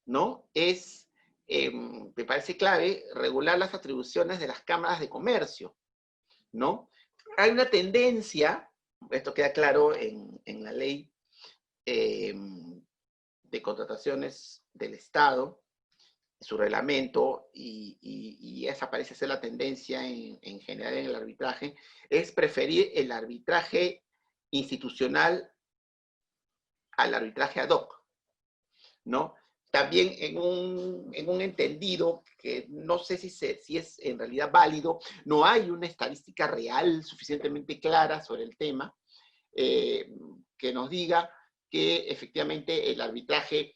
¿no? Es, me parece clave, regular las atribuciones de las cámaras de comercio, ¿no? Hay una tendencia, esto queda claro en la ley de contrataciones del Estado, su reglamento, y esa parece ser la tendencia en general en el arbitraje, es preferir el arbitraje institucional al arbitraje ad hoc, ¿no? También en un entendido que no sé si es en realidad válido, no hay una estadística real suficientemente clara sobre el tema, que nos diga que efectivamente el arbitraje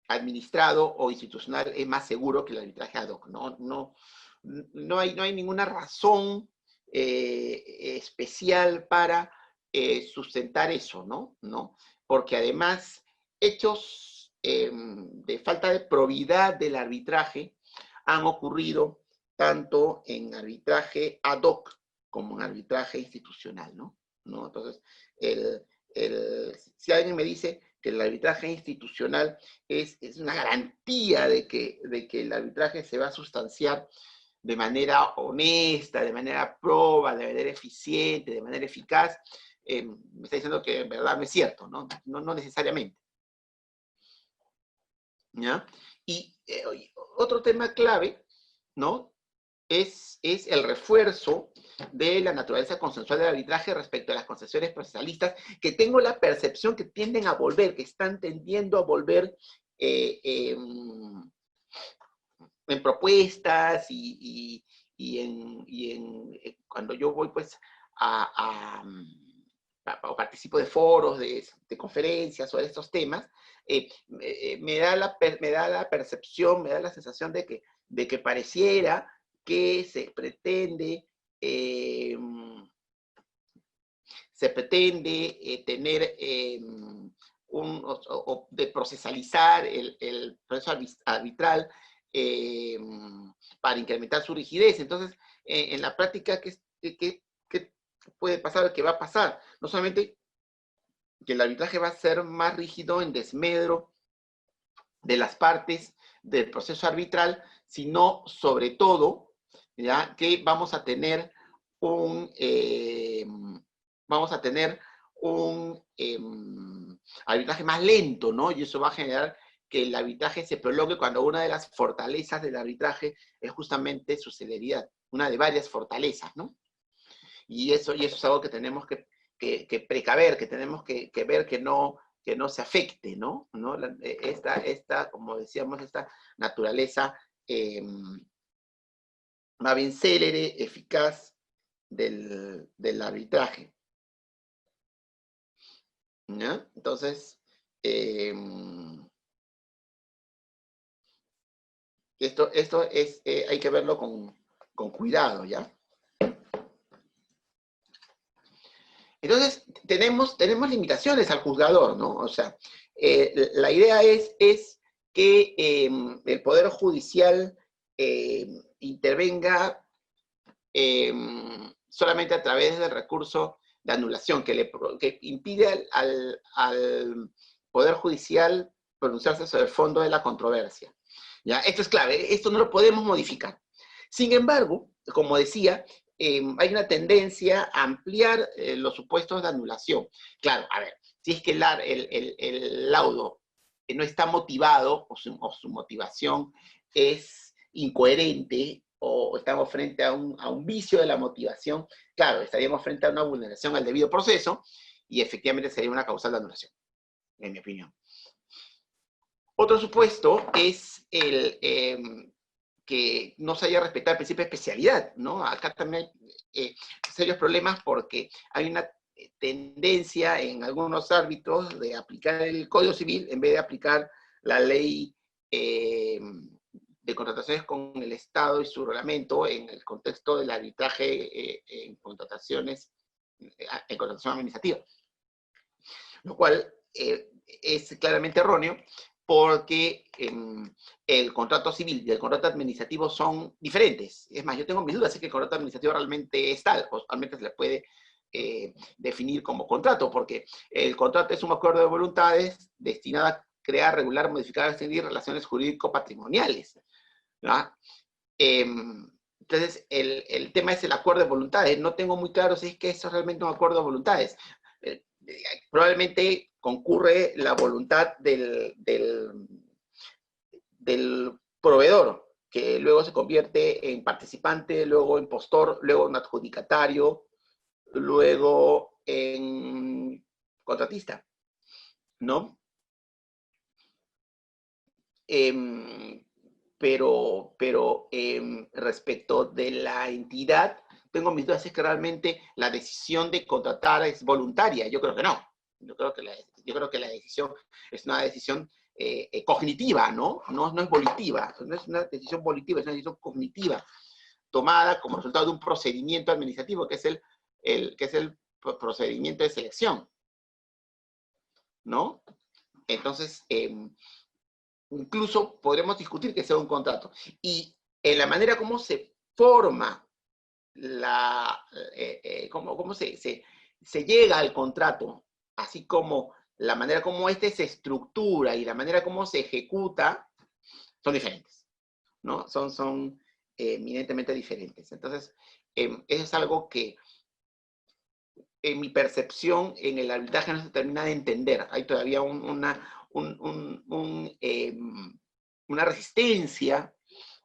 administrado o institucional es más seguro que el arbitraje ad hoc. No hay ninguna razón especial para sustentar eso, ¿no? Porque además, hechos de falta de probidad del arbitraje han ocurrido tanto en arbitraje ad hoc como en arbitraje institucional, ¿no? Entonces, si alguien me dice que el arbitraje institucional es una garantía de que el arbitraje se va a sustanciar de manera honesta, de manera proba, de manera eficiente, de manera eficaz, me está diciendo que en verdad no es cierto, ¿no? No necesariamente. ¿Ya? Y otro tema clave, ¿no? Es el refuerzo de la naturaleza consensual del arbitraje respecto a las concesiones procesalistas, que tengo la percepción que tienden a volver, que están tendiendo a volver en propuestas cuando yo voy pues o participo de foros, de conferencias sobre estos temas, me da la percepción, me da la sensación de que pareciera que se pretende tener de procesalizar el proceso arbitral para incrementar su rigidez. Entonces, en la práctica, ¿qué puede pasar? ¿Qué va a pasar? No solamente que el arbitraje va a ser más rígido en desmedro de las partes del proceso arbitral, sino sobre todo, ¿ya?, que vamos a tener un arbitraje más lento, ¿no? Y eso va a generar que el arbitraje se prolongue cuando una de las fortalezas del arbitraje es justamente su celeridad, una de varias fortalezas, ¿no? Y eso es algo que tenemos que precaver, que tenemos que ver que no se afecte, ¿no? Esta, como decíamos, esta naturaleza más bien célere, eficaz del arbitraje. ¿Ya? Entonces, esto es, hay que verlo con cuidado, ¿ya? Entonces, tenemos limitaciones al juzgador, ¿no? O sea, la idea es que el Poder Judicial intervenga solamente a través del recurso de anulación, que impide al Poder Judicial pronunciarse sobre el fondo de la controversia. ¿Ya? Esto es clave, esto no lo podemos modificar. Sin embargo, como decía, hay una tendencia a ampliar los supuestos de anulación. Claro, a ver, si es que el laudo no está motivado, o su motivación es incoherente, o estamos frente a un vicio de la motivación, claro, estaríamos frente a una vulneración al debido proceso, y efectivamente sería una causal de anulación, en mi opinión. Otro supuesto es que no se haya respetado el principio de especialidad, ¿no? Acá también hay serios problemas porque hay una tendencia en algunos árbitros de aplicar el Código Civil en vez de aplicar la ley de contrataciones con el Estado y su reglamento en el contexto del arbitraje en contratación administrativa. Lo cual es claramente erróneo porque el contrato civil y el contrato administrativo son diferentes. Es más, yo tengo mis dudas si que el contrato administrativo realmente es tal, o realmente se le puede definir como contrato, porque el contrato es un acuerdo de voluntades destinado a crear, regular, modificar, extinguir relaciones jurídico-patrimoniales, ¿no? Entonces, el tema es el acuerdo de voluntades. No tengo muy claro si es que eso es realmente un acuerdo de voluntades. Probablemente concurre la voluntad del proveedor, que luego se convierte en participante, luego en postor, luego en adjudicatario, luego en contratista, ¿no? Pero respecto de la entidad, tengo mis dudas, es que realmente la decisión de contratar es voluntaria. Yo creo que no. Yo creo que la decisión es una decisión cognitiva, ¿no? No es volitiva. No es una decisión volitiva, es una decisión cognitiva, tomada como resultado de un procedimiento administrativo, que es el procedimiento de selección, ¿no? Entonces, incluso podremos discutir que sea un contrato. Y en la manera como se forma cómo se llega al contrato, así como la manera como este se estructura y la manera como se ejecuta, son diferentes, ¿no? Son eminentemente diferentes. Entonces, eso es algo que en mi percepción en el arbitraje no se termina de entender. Hay todavía una resistencia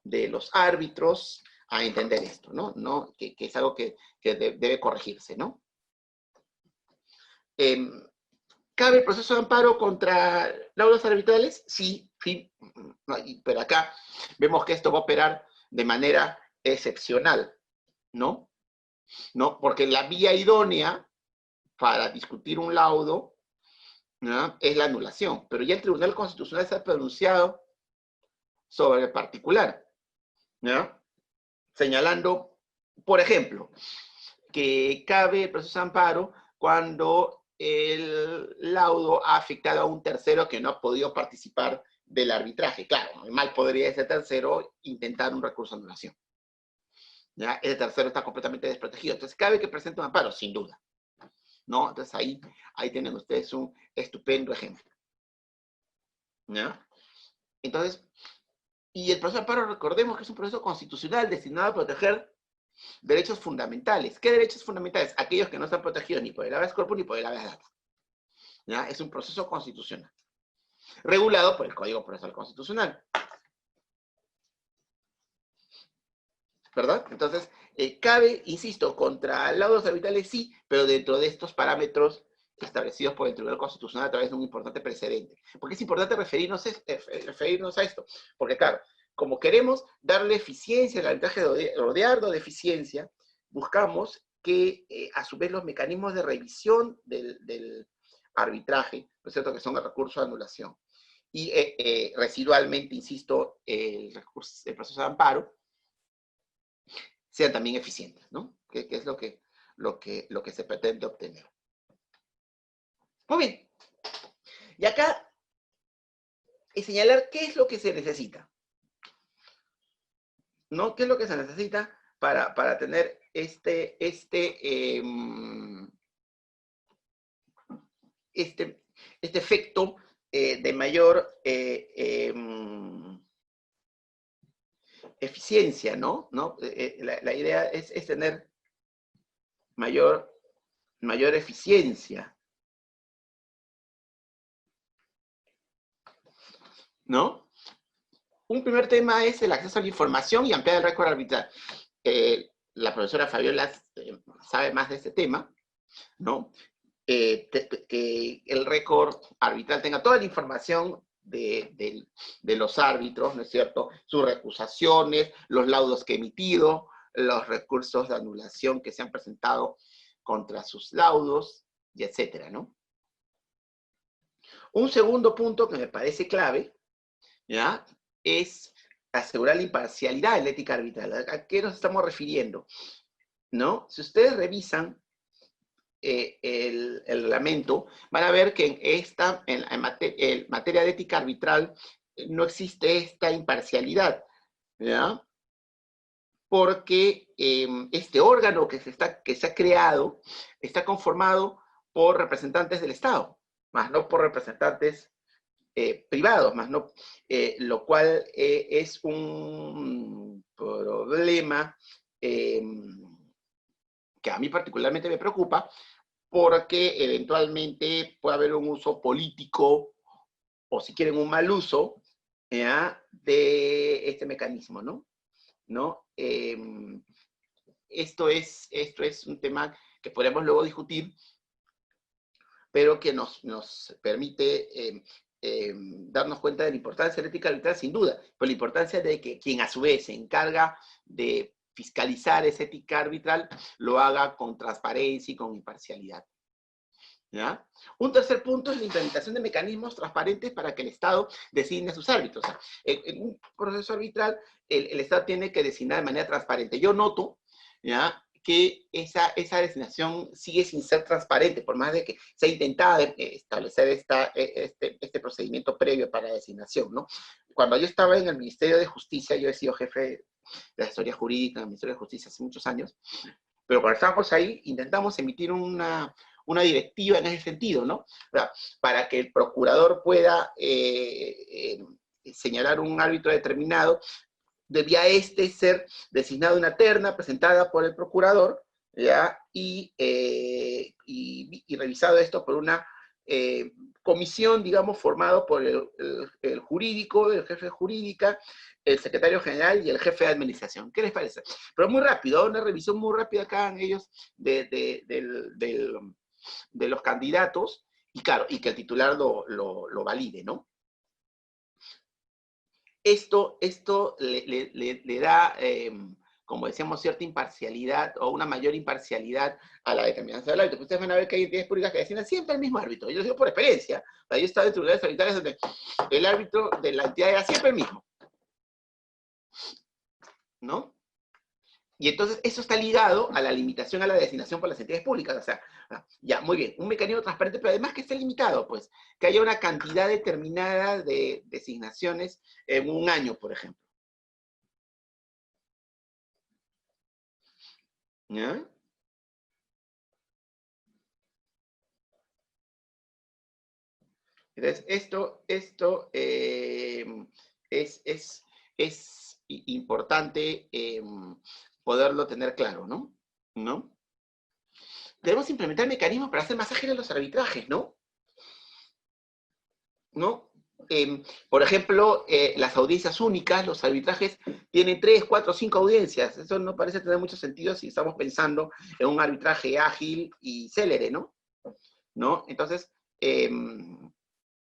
de los árbitros a entender esto, ¿no? Que es algo que debe corregirse, ¿no? ¿Cabe el proceso de amparo contra laudos arbitrales? Sí, pero acá vemos que esto va a operar de manera excepcional, ¿no? Porque la vía idónea para discutir un laudo, ¿no?, es la anulación, pero ya el Tribunal Constitucional se ha pronunciado sobre el particular, ¿no?, señalando, por ejemplo, que cabe el proceso de amparo cuando el laudo ha afectado a un tercero que no ha podido participar del arbitraje. Claro, mal podría ese tercero intentar un recurso de anulación, ¿ya? Ese tercero está completamente desprotegido. Entonces, cabe que presente un amparo, sin duda, ¿no? Entonces, ahí tienen ustedes un estupendo ejemplo, ¿ya? Entonces, y el proceso de amparo, recordemos que es un proceso constitucional destinado a proteger derechos fundamentales. ¿Qué derechos fundamentales? Aquellos que no están protegidos ni por el habeas corpus ni por el habeas data, ¿ya? Es un proceso constitucional, regulado por el Código Procesal Constitucional, ¿verdad? Entonces, cabe, insisto, contra laudos arbitrales sí, pero dentro de estos parámetros establecidos por el Tribunal Constitucional a través de un importante precedente. Porque es importante referirnos a esto, porque claro, como queremos darle eficiencia al arbitraje rodeado de eficiencia, buscamos que a su vez los mecanismos de revisión del arbitraje, ¿no es cierto?, que son el recurso de anulación, y residualmente, insisto, el proceso de amparo, sean también eficientes, ¿no? Que es lo que se pretende obtener. Muy bien. Y acá es señalar qué es lo que se necesita, ¿no? ¿Qué es lo que se necesita para tener este efecto de mayor eficiencia, ¿no? La idea es tener mayor eficiencia, ¿no? Un primer tema es el acceso a la información y ampliar el récord arbitral. La profesora Fabiola sabe más de este tema, ¿no? Que el récord arbitral tenga toda la información de los árbitros, ¿no es cierto?, sus recusaciones, los laudos que ha emitido, los recursos de anulación que se han presentado contra sus laudos, y etcétera, ¿no? Un segundo punto que me parece clave, ¿ya?, es asegurar la imparcialidad de la ética arbitral. ¿A qué nos estamos refiriendo? ¿No? Si ustedes revisan el reglamento, van a ver que en materia de ética arbitral no existe esta imparcialidad, ¿ya? Porque este órgano que se ha creado está conformado por representantes del Estado, más no por representantes privados, más no, lo cual es un problema que a mí particularmente me preocupa, porque eventualmente puede haber un uso político, o si quieren un mal uso, ¿ya?, de este mecanismo, ¿no? Esto es un tema que podemos luego discutir, pero que nos permite darnos cuenta de la importancia de la ética arbitral, sin duda, pero la importancia de que quien a su vez se encarga de fiscalizar esa ética arbitral lo haga con transparencia y con imparcialidad, ¿ya? Un tercer punto es la implementación de mecanismos transparentes para que el Estado designe a sus árbitros. O sea, en un proceso arbitral, el Estado tiene que designar de manera transparente. Yo noto, ¿ya?, que esa designación sigue sin ser transparente, por más de que se ha intentado establecer este procedimiento previo para la designación, ¿no? Cuando yo estaba en el Ministerio de Justicia, yo he sido jefe de asesoría jurídica en el Ministerio de Justicia hace muchos años, pero cuando estábamos ahí, intentamos emitir una directiva en ese sentido, ¿no? O sea, para que el procurador pueda señalar un árbitro determinado, debía ser designado una terna presentada por el procurador, ¿ya? Y revisado esto por una comisión, digamos, formado por el jurídico, el jefe de jurídica, el secretario general y el jefe de administración. ¿Qué les parece? Pero muy rápido, una revisión muy rápida acá en ellos de los candidatos, y claro, y que el titular lo valide, ¿no? Esto le da, como decíamos, cierta imparcialidad o una mayor imparcialidad a la determinación del árbitro. Ustedes van a ver que hay entidades públicas que designan siempre el mismo árbitro. Yo lo digo por experiencia. Yo he estado en tribunales arbitrales donde el árbitro de la entidad era siempre el mismo, ¿no? Y entonces eso está ligado a la limitación a la designación por las entidades públicas. O sea, ya, muy bien, un mecanismo transparente, pero además que esté limitado, pues, que haya una cantidad determinada de designaciones en un año, por ejemplo. ¿Ya? Entonces, esto es importante poderlo tener claro, ¿no? ¿No? Debemos implementar mecanismos para hacer más ágiles los arbitrajes, ¿no? ¿No? Por ejemplo, las audiencias únicas, los arbitrajes tienen 3, 4, 5 audiencias. Eso no parece tener mucho sentido si estamos pensando en un arbitraje ágil y célere, ¿no? ¿No? Entonces,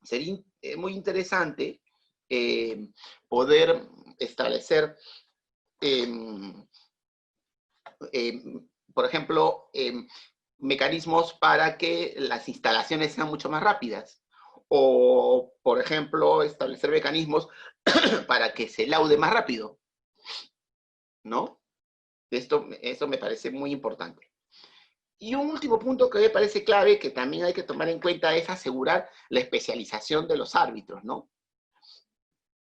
sería muy interesante poder establecer, por ejemplo, mecanismos para que las instalaciones sean mucho más rápidas. O, por ejemplo, establecer mecanismos para que se laude más rápido, ¿no? Esto me parece muy importante. Y un último punto que me parece clave, que también hay que tomar en cuenta, es asegurar la especialización de los árbitros, ¿no?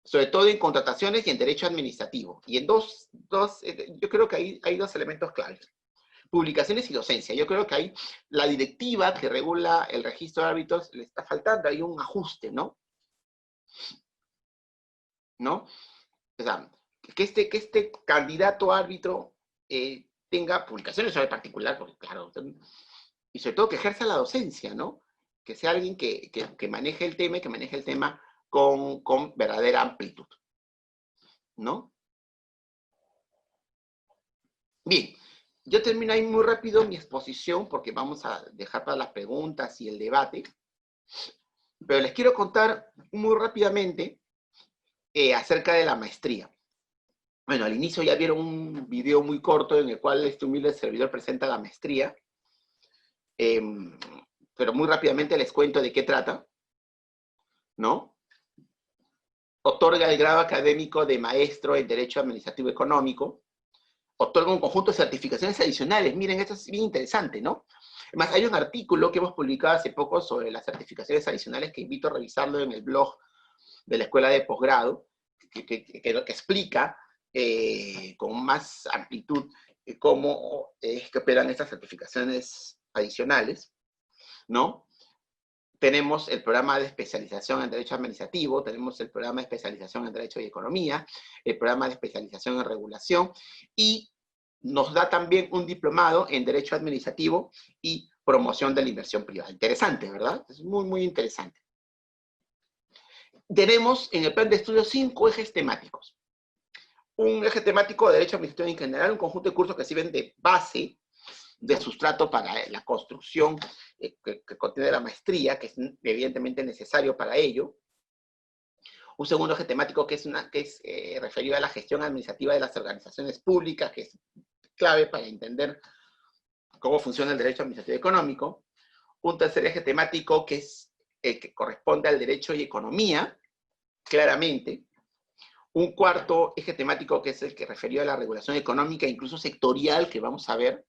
Sobre todo en contrataciones y en derecho administrativo. Y en yo creo que hay dos elementos claves. Publicaciones y docencia. Yo creo que ahí la directiva que regula el registro de árbitros le está faltando ahí un ajuste, ¿no? ¿No? O sea, que este candidato árbitro tenga publicaciones sobre el particular, porque claro, y sobre todo que ejerza la docencia, ¿no? Que sea alguien que maneje el tema y que maneje el tema con verdadera amplitud, ¿no? Bien, yo termino ahí muy rápido mi exposición porque vamos a dejar para las preguntas y el debate, pero les quiero contar muy rápidamente acerca de la maestría. Bueno, al inicio ya vieron un video muy corto en el cual este humilde servidor presenta la maestría, pero muy rápidamente les cuento de qué trata, ¿no? otorga el grado académico de maestro en Derecho Administrativo Económico, otorga un conjunto de certificaciones adicionales. Miren, esto es bien interesante, ¿no? Además, hay un artículo que hemos publicado hace poco sobre las certificaciones adicionales que invito a revisarlo en el blog de la Escuela de Posgrado, que explica con más amplitud cómo es que operan estas certificaciones adicionales, ¿no? Tenemos el programa de especialización en Derecho Administrativo, tenemos el programa de especialización en Derecho y Economía, el programa de especialización en Regulación, y nos da también un diplomado en Derecho Administrativo y Promoción de la Inversión Privada. Interesante, ¿verdad? Es muy, muy interesante. Tenemos en el plan de estudios 5 ejes temáticos. Un eje temático de Derecho Administrativo en general, un conjunto de cursos que sirven de base, de sustrato para la construcción que contiene la maestría, que es evidentemente necesario para ello. Un segundo eje temático que es referido a la gestión administrativa de las organizaciones públicas, que es clave para entender cómo funciona el derecho administrativo económico. Un tercer eje temático que es el que corresponde al derecho y economía, claramente. Un cuarto eje temático que es el que referido a la regulación económica, incluso sectorial, que vamos a ver.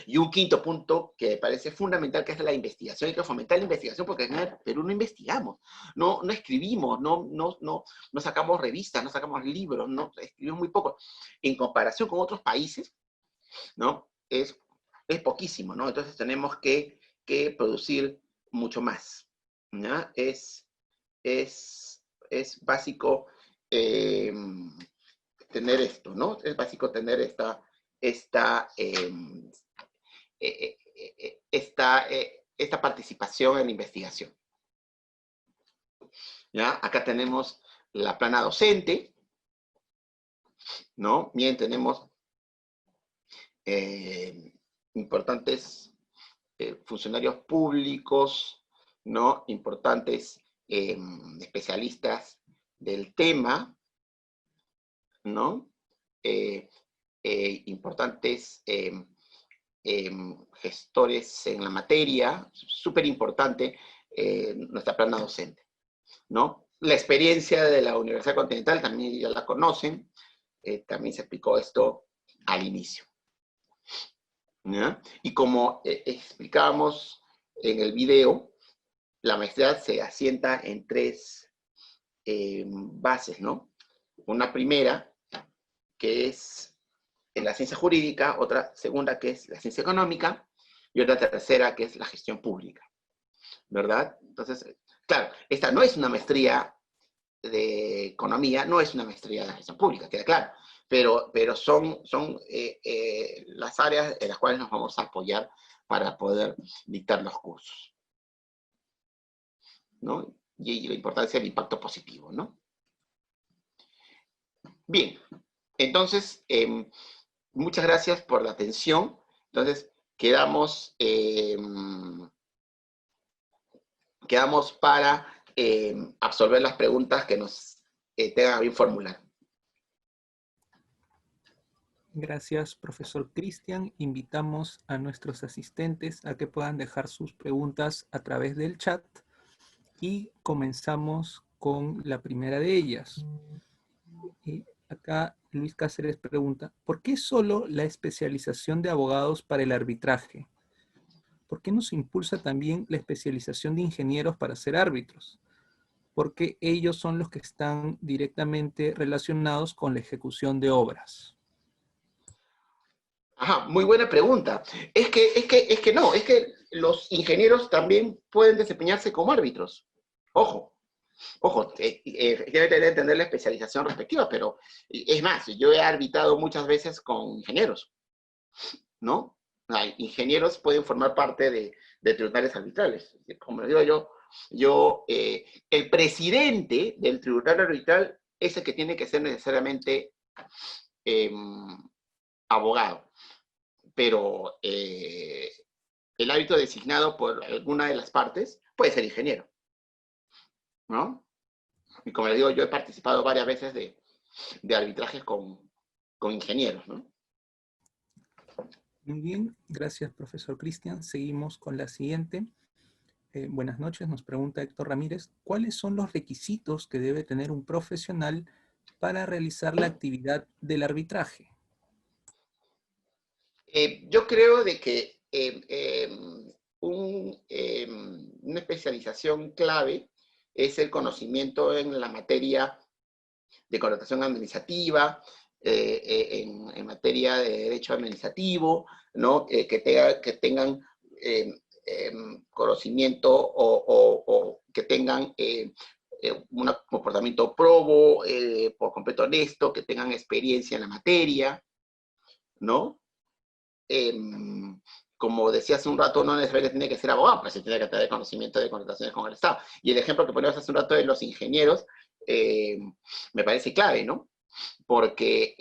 Y un quinto punto que me parece fundamental, que es la investigación. Hay que fomentar la investigación porque en el Perú no investigamos, no escribimos, no sacamos revistas, no sacamos libros, no escribimos muy poco. En comparación con otros países, ¿no? Es poquísimo, ¿no? Entonces tenemos que producir mucho más, ¿no? Es básico tener esto, ¿no? Es básico tener esta participación en la investigación. ¿Ya? Acá tenemos la plana docente, ¿no? Bien, tenemos importantes funcionarios públicos, ¿no? Importantes especialistas del tema, ¿no? Importantes gestores en la materia, súper importante nuestra plana docente, ¿no? La experiencia de la Universidad Continental también ya la conocen, también se explicó esto al inicio, ¿ya? Y como explicábamos en el video, la maestría se asienta en tres bases, ¿no? Una primera, que es en la ciencia jurídica, otra segunda, que es la ciencia económica, y otra tercera, que es la gestión pública, ¿verdad? Entonces, claro, esta no es una maestría de economía, no es una maestría de gestión pública, queda claro, pero son las áreas en las cuales nos vamos a apoyar para poder dictar los cursos, ¿no? Y la importancia del impacto positivo, ¿no? Bien, entonces, muchas gracias por la atención. Entonces, quedamos para absolver las preguntas que nos tengan a bien formular. Gracias, profesor Cristian. Invitamos a nuestros asistentes a que puedan dejar sus preguntas a través del chat y comenzamos con la primera de ellas. Y acá Luis Cáceres pregunta, ¿por qué solo la especialización de abogados para el arbitraje? ¿Por qué no se impulsa también la especialización de ingenieros para ser árbitros? Porque ellos son los que están directamente relacionados con la ejecución de obras. Ajá, muy buena pregunta. Es que los ingenieros también pueden desempeñarse como árbitros. Ojo, debe tener la especialización respectiva, pero es más, yo he arbitrado muchas veces con ingenieros, ¿no? Ingenieros pueden formar parte de tribunales arbitrales. Como digo yo, el presidente del tribunal arbitral es el que tiene que ser necesariamente abogado, pero el árbitro designado por alguna de las partes puede ser ingeniero, ¿no? Y como les digo, yo he participado varias veces de arbitrajes con ingenieros, ¿no? Muy bien, gracias, profesor Cristian. Seguimos con la siguiente. Buenas noches, nos pregunta Héctor Ramírez, ¿cuáles son los requisitos que debe tener un profesional para realizar la actividad del arbitraje? Yo creo de que una especialización clave es el conocimiento en la materia de connotación administrativa, en materia de derecho administrativo, ¿no? Que tengan conocimiento o que tengan un comportamiento probo, por completo honesto, que tengan experiencia en la materia, ¿no? Como decía hace un rato, no necesariamente tiene que ser abogado, pero sí tiene que tener conocimiento de connotaciones con el Estado. Y el ejemplo que poníamos hace un rato de los ingenieros, me parece clave, ¿no? Porque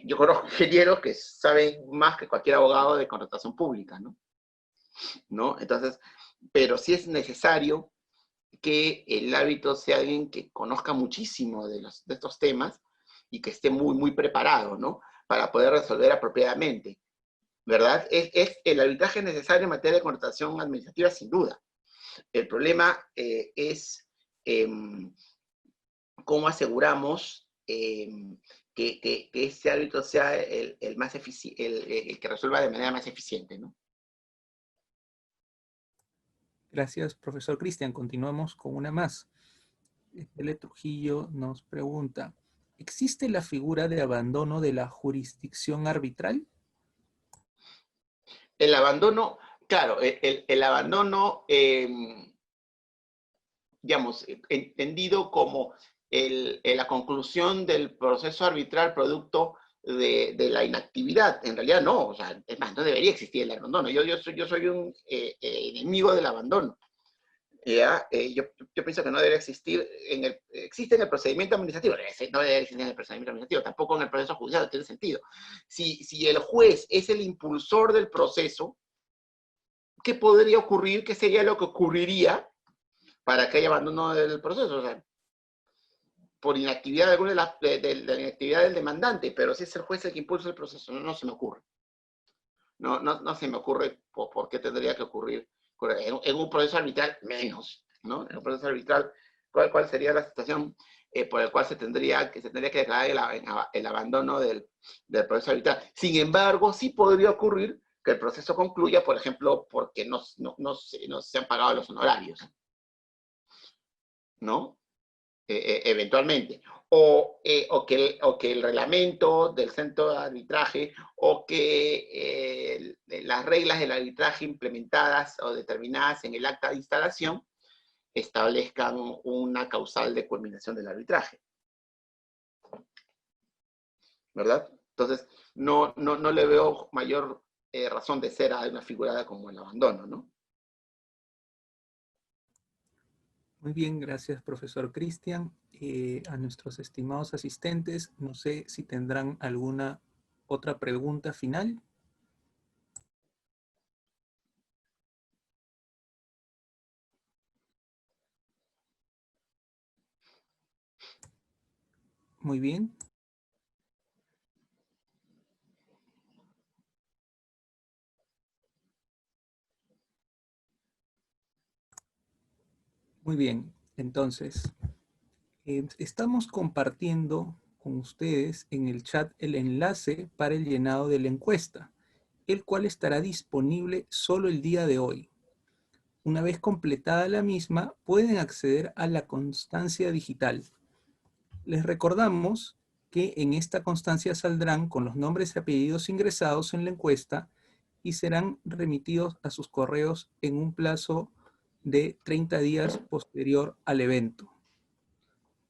yo conozco ingenieros que saben más que cualquier abogado de connotación pública, ¿no? Entonces, pero sí es necesario que el árbitro sea alguien que conozca muchísimo de estos temas y que esté muy, muy preparado, ¿no? Para poder resolver apropiadamente, ¿verdad? El arbitraje necesario en materia de connotación administrativa, sin duda. El problema es cómo aseguramos que ese árbitro sea el que resuelva de manera más eficiente, ¿no? Gracias, profesor Cristian. Continuamos con una más. Estela Trujillo nos pregunta, ¿existe la figura de abandono de la jurisdicción arbitral? El abandono, claro, el abandono, digamos, entendido como la conclusión del proceso arbitral producto de la inactividad. En realidad no, o sea, es más, no debería existir el abandono. Yo soy un enemigo del abandono. ¿Ya? Yo pienso que no debería existir, existe en el procedimiento administrativo, no debería existir en el procedimiento administrativo, tampoco en el proceso judicial, no tiene sentido. Si el juez es el impulsor del proceso, ¿qué podría ocurrir? ¿Qué sería lo que ocurriría para que haya abandono del proceso? O sea, por inactividad de alguna de la inactividad del demandante, pero si es el juez el que impulsa el proceso, no se me ocurre. No se me ocurre por qué tendría que ocurrir en un proceso arbitral menos, ¿no? En un proceso arbitral, ¿cuál sería la situación por la cual se tendría que declarar el abandono del proceso arbitral? Sin embargo, sí podría ocurrir que el proceso concluya, por ejemplo, porque no se han pagado los honorarios, ¿no? Eventualmente. O que el reglamento del centro de arbitraje o que las reglas del arbitraje implementadas o determinadas en el acta de instalación establezcan una causal de culminación del arbitraje. ¿Verdad? Entonces, no le veo mayor razón de ser a una figura como el abandono, ¿no? Muy bien, gracias, profesor Cristian. A nuestros estimados asistentes, no sé si tendrán alguna otra pregunta final. Muy bien. Muy bien, entonces, estamos compartiendo con ustedes en el chat el enlace para el llenado de la encuesta, el cual estará disponible solo el día de hoy. Una vez completada la misma, pueden acceder a la constancia digital. Les recordamos que en esta constancia saldrán con los nombres y apellidos ingresados en la encuesta y serán remitidos a sus correos en un plazo de 30 días posterior al evento.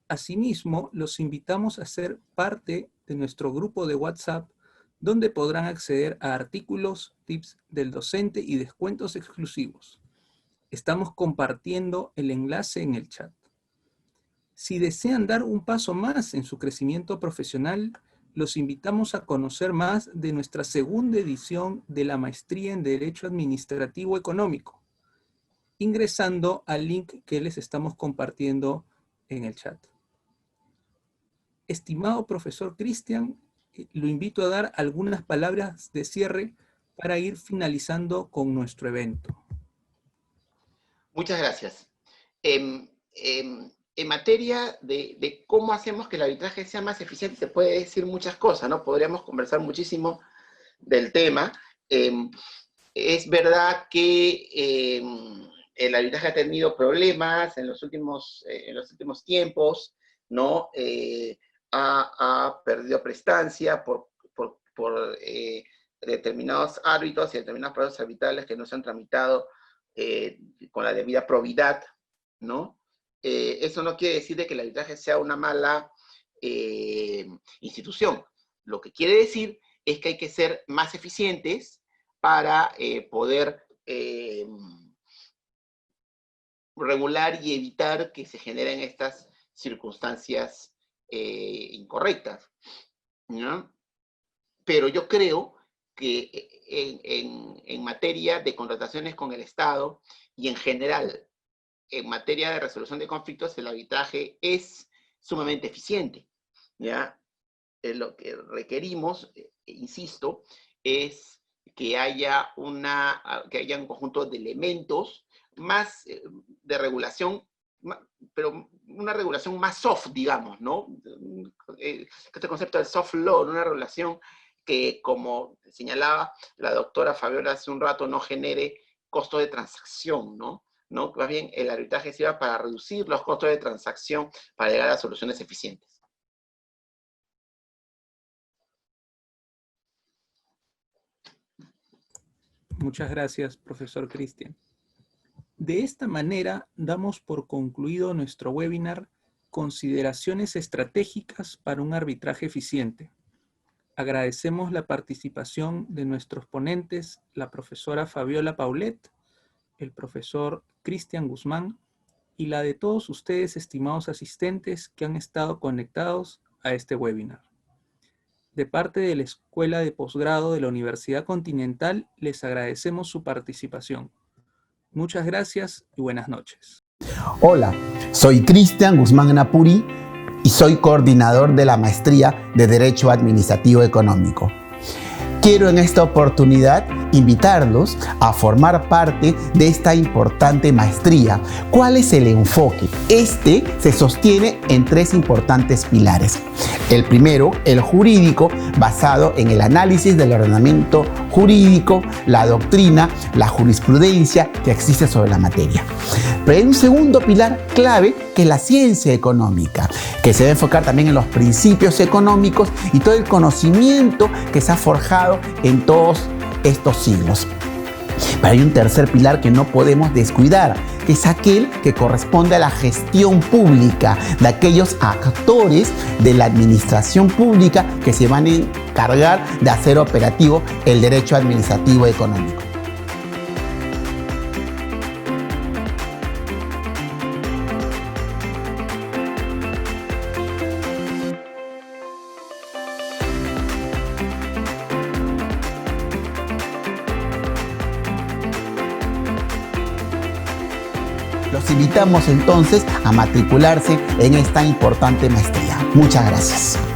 Asimismo, los invitamos a ser parte de nuestro grupo de WhatsApp, donde podrán acceder a artículos, tips del docente y descuentos exclusivos. Estamos compartiendo el enlace en el chat. Si desean dar un paso más en su crecimiento profesional, los invitamos a conocer más de nuestra segunda edición de la Maestría en Derecho Administrativo Económico, ingresando al link que les estamos compartiendo en el chat. Estimado profesor Cristian, lo invito a dar algunas palabras de cierre para ir finalizando con nuestro evento. Muchas gracias. En materia de cómo hacemos que el arbitraje sea más eficiente, se puede decir muchas cosas, ¿no? Podríamos conversar muchísimo del tema. Es verdad que el arbitraje ha tenido problemas en los últimos tiempos, ¿no? Ha perdido prestancia por determinados árbitros y determinados procesos arbitrales que no se han tramitado con la debida probidad, ¿no? Eso no quiere decir de que el arbitraje sea una mala institución. Lo que quiere decir es que hay que ser más eficientes para poder regular y evitar que se generen estas circunstancias incorrectas, ¿no? Pero yo creo que en materia de contrataciones con el Estado y en general en materia de resolución de conflictos, el arbitraje es sumamente eficiente, ¿ya? Lo que requerimos, insisto, es que haya un conjunto de elementos más de regulación, pero una regulación más soft, digamos, ¿no? Este concepto del soft law, una regulación que, como señalaba la doctora Fabiola hace un rato, no genere costo de transacción, ¿no? Más bien el arbitraje sirva para reducir los costos de transacción para llegar a soluciones eficientes. Muchas gracias, profesor Cristian. De esta manera, damos por concluido nuestro webinar Consideraciones estratégicas para un arbitraje eficiente. Agradecemos la participación de nuestros ponentes, la profesora Fabiola Paulet, el profesor Cristian Guzmán y la de todos ustedes, estimados asistentes, que han estado conectados a este webinar. De parte de la Escuela de Posgrado de la Universidad Continental, les agradecemos su participación. Muchas gracias y buenas noches. Hola, soy Cristian Guzmán Napuri y soy coordinador de la Maestría de Derecho Administrativo Económico. Quiero en esta oportunidad invitarlos a formar parte de esta importante maestría. ¿Cuál es el enfoque? Este se sostiene en tres importantes pilares. El primero, el jurídico, basado en el análisis del ordenamiento jurídico, la doctrina, la jurisprudencia que existe sobre la materia. Pero hay un segundo pilar clave que es la ciencia económica, que se debe enfocar también en los principios económicos y todo el conocimiento que se ha forjado en todos estos siglos. Pero hay un tercer pilar que no podemos descuidar, que es aquel que corresponde a la gestión pública, de aquellos actores de la administración pública que se van a encargar de hacer operativo el derecho administrativo económico. Los invitamos entonces a matricularse en esta importante maestría. Muchas gracias.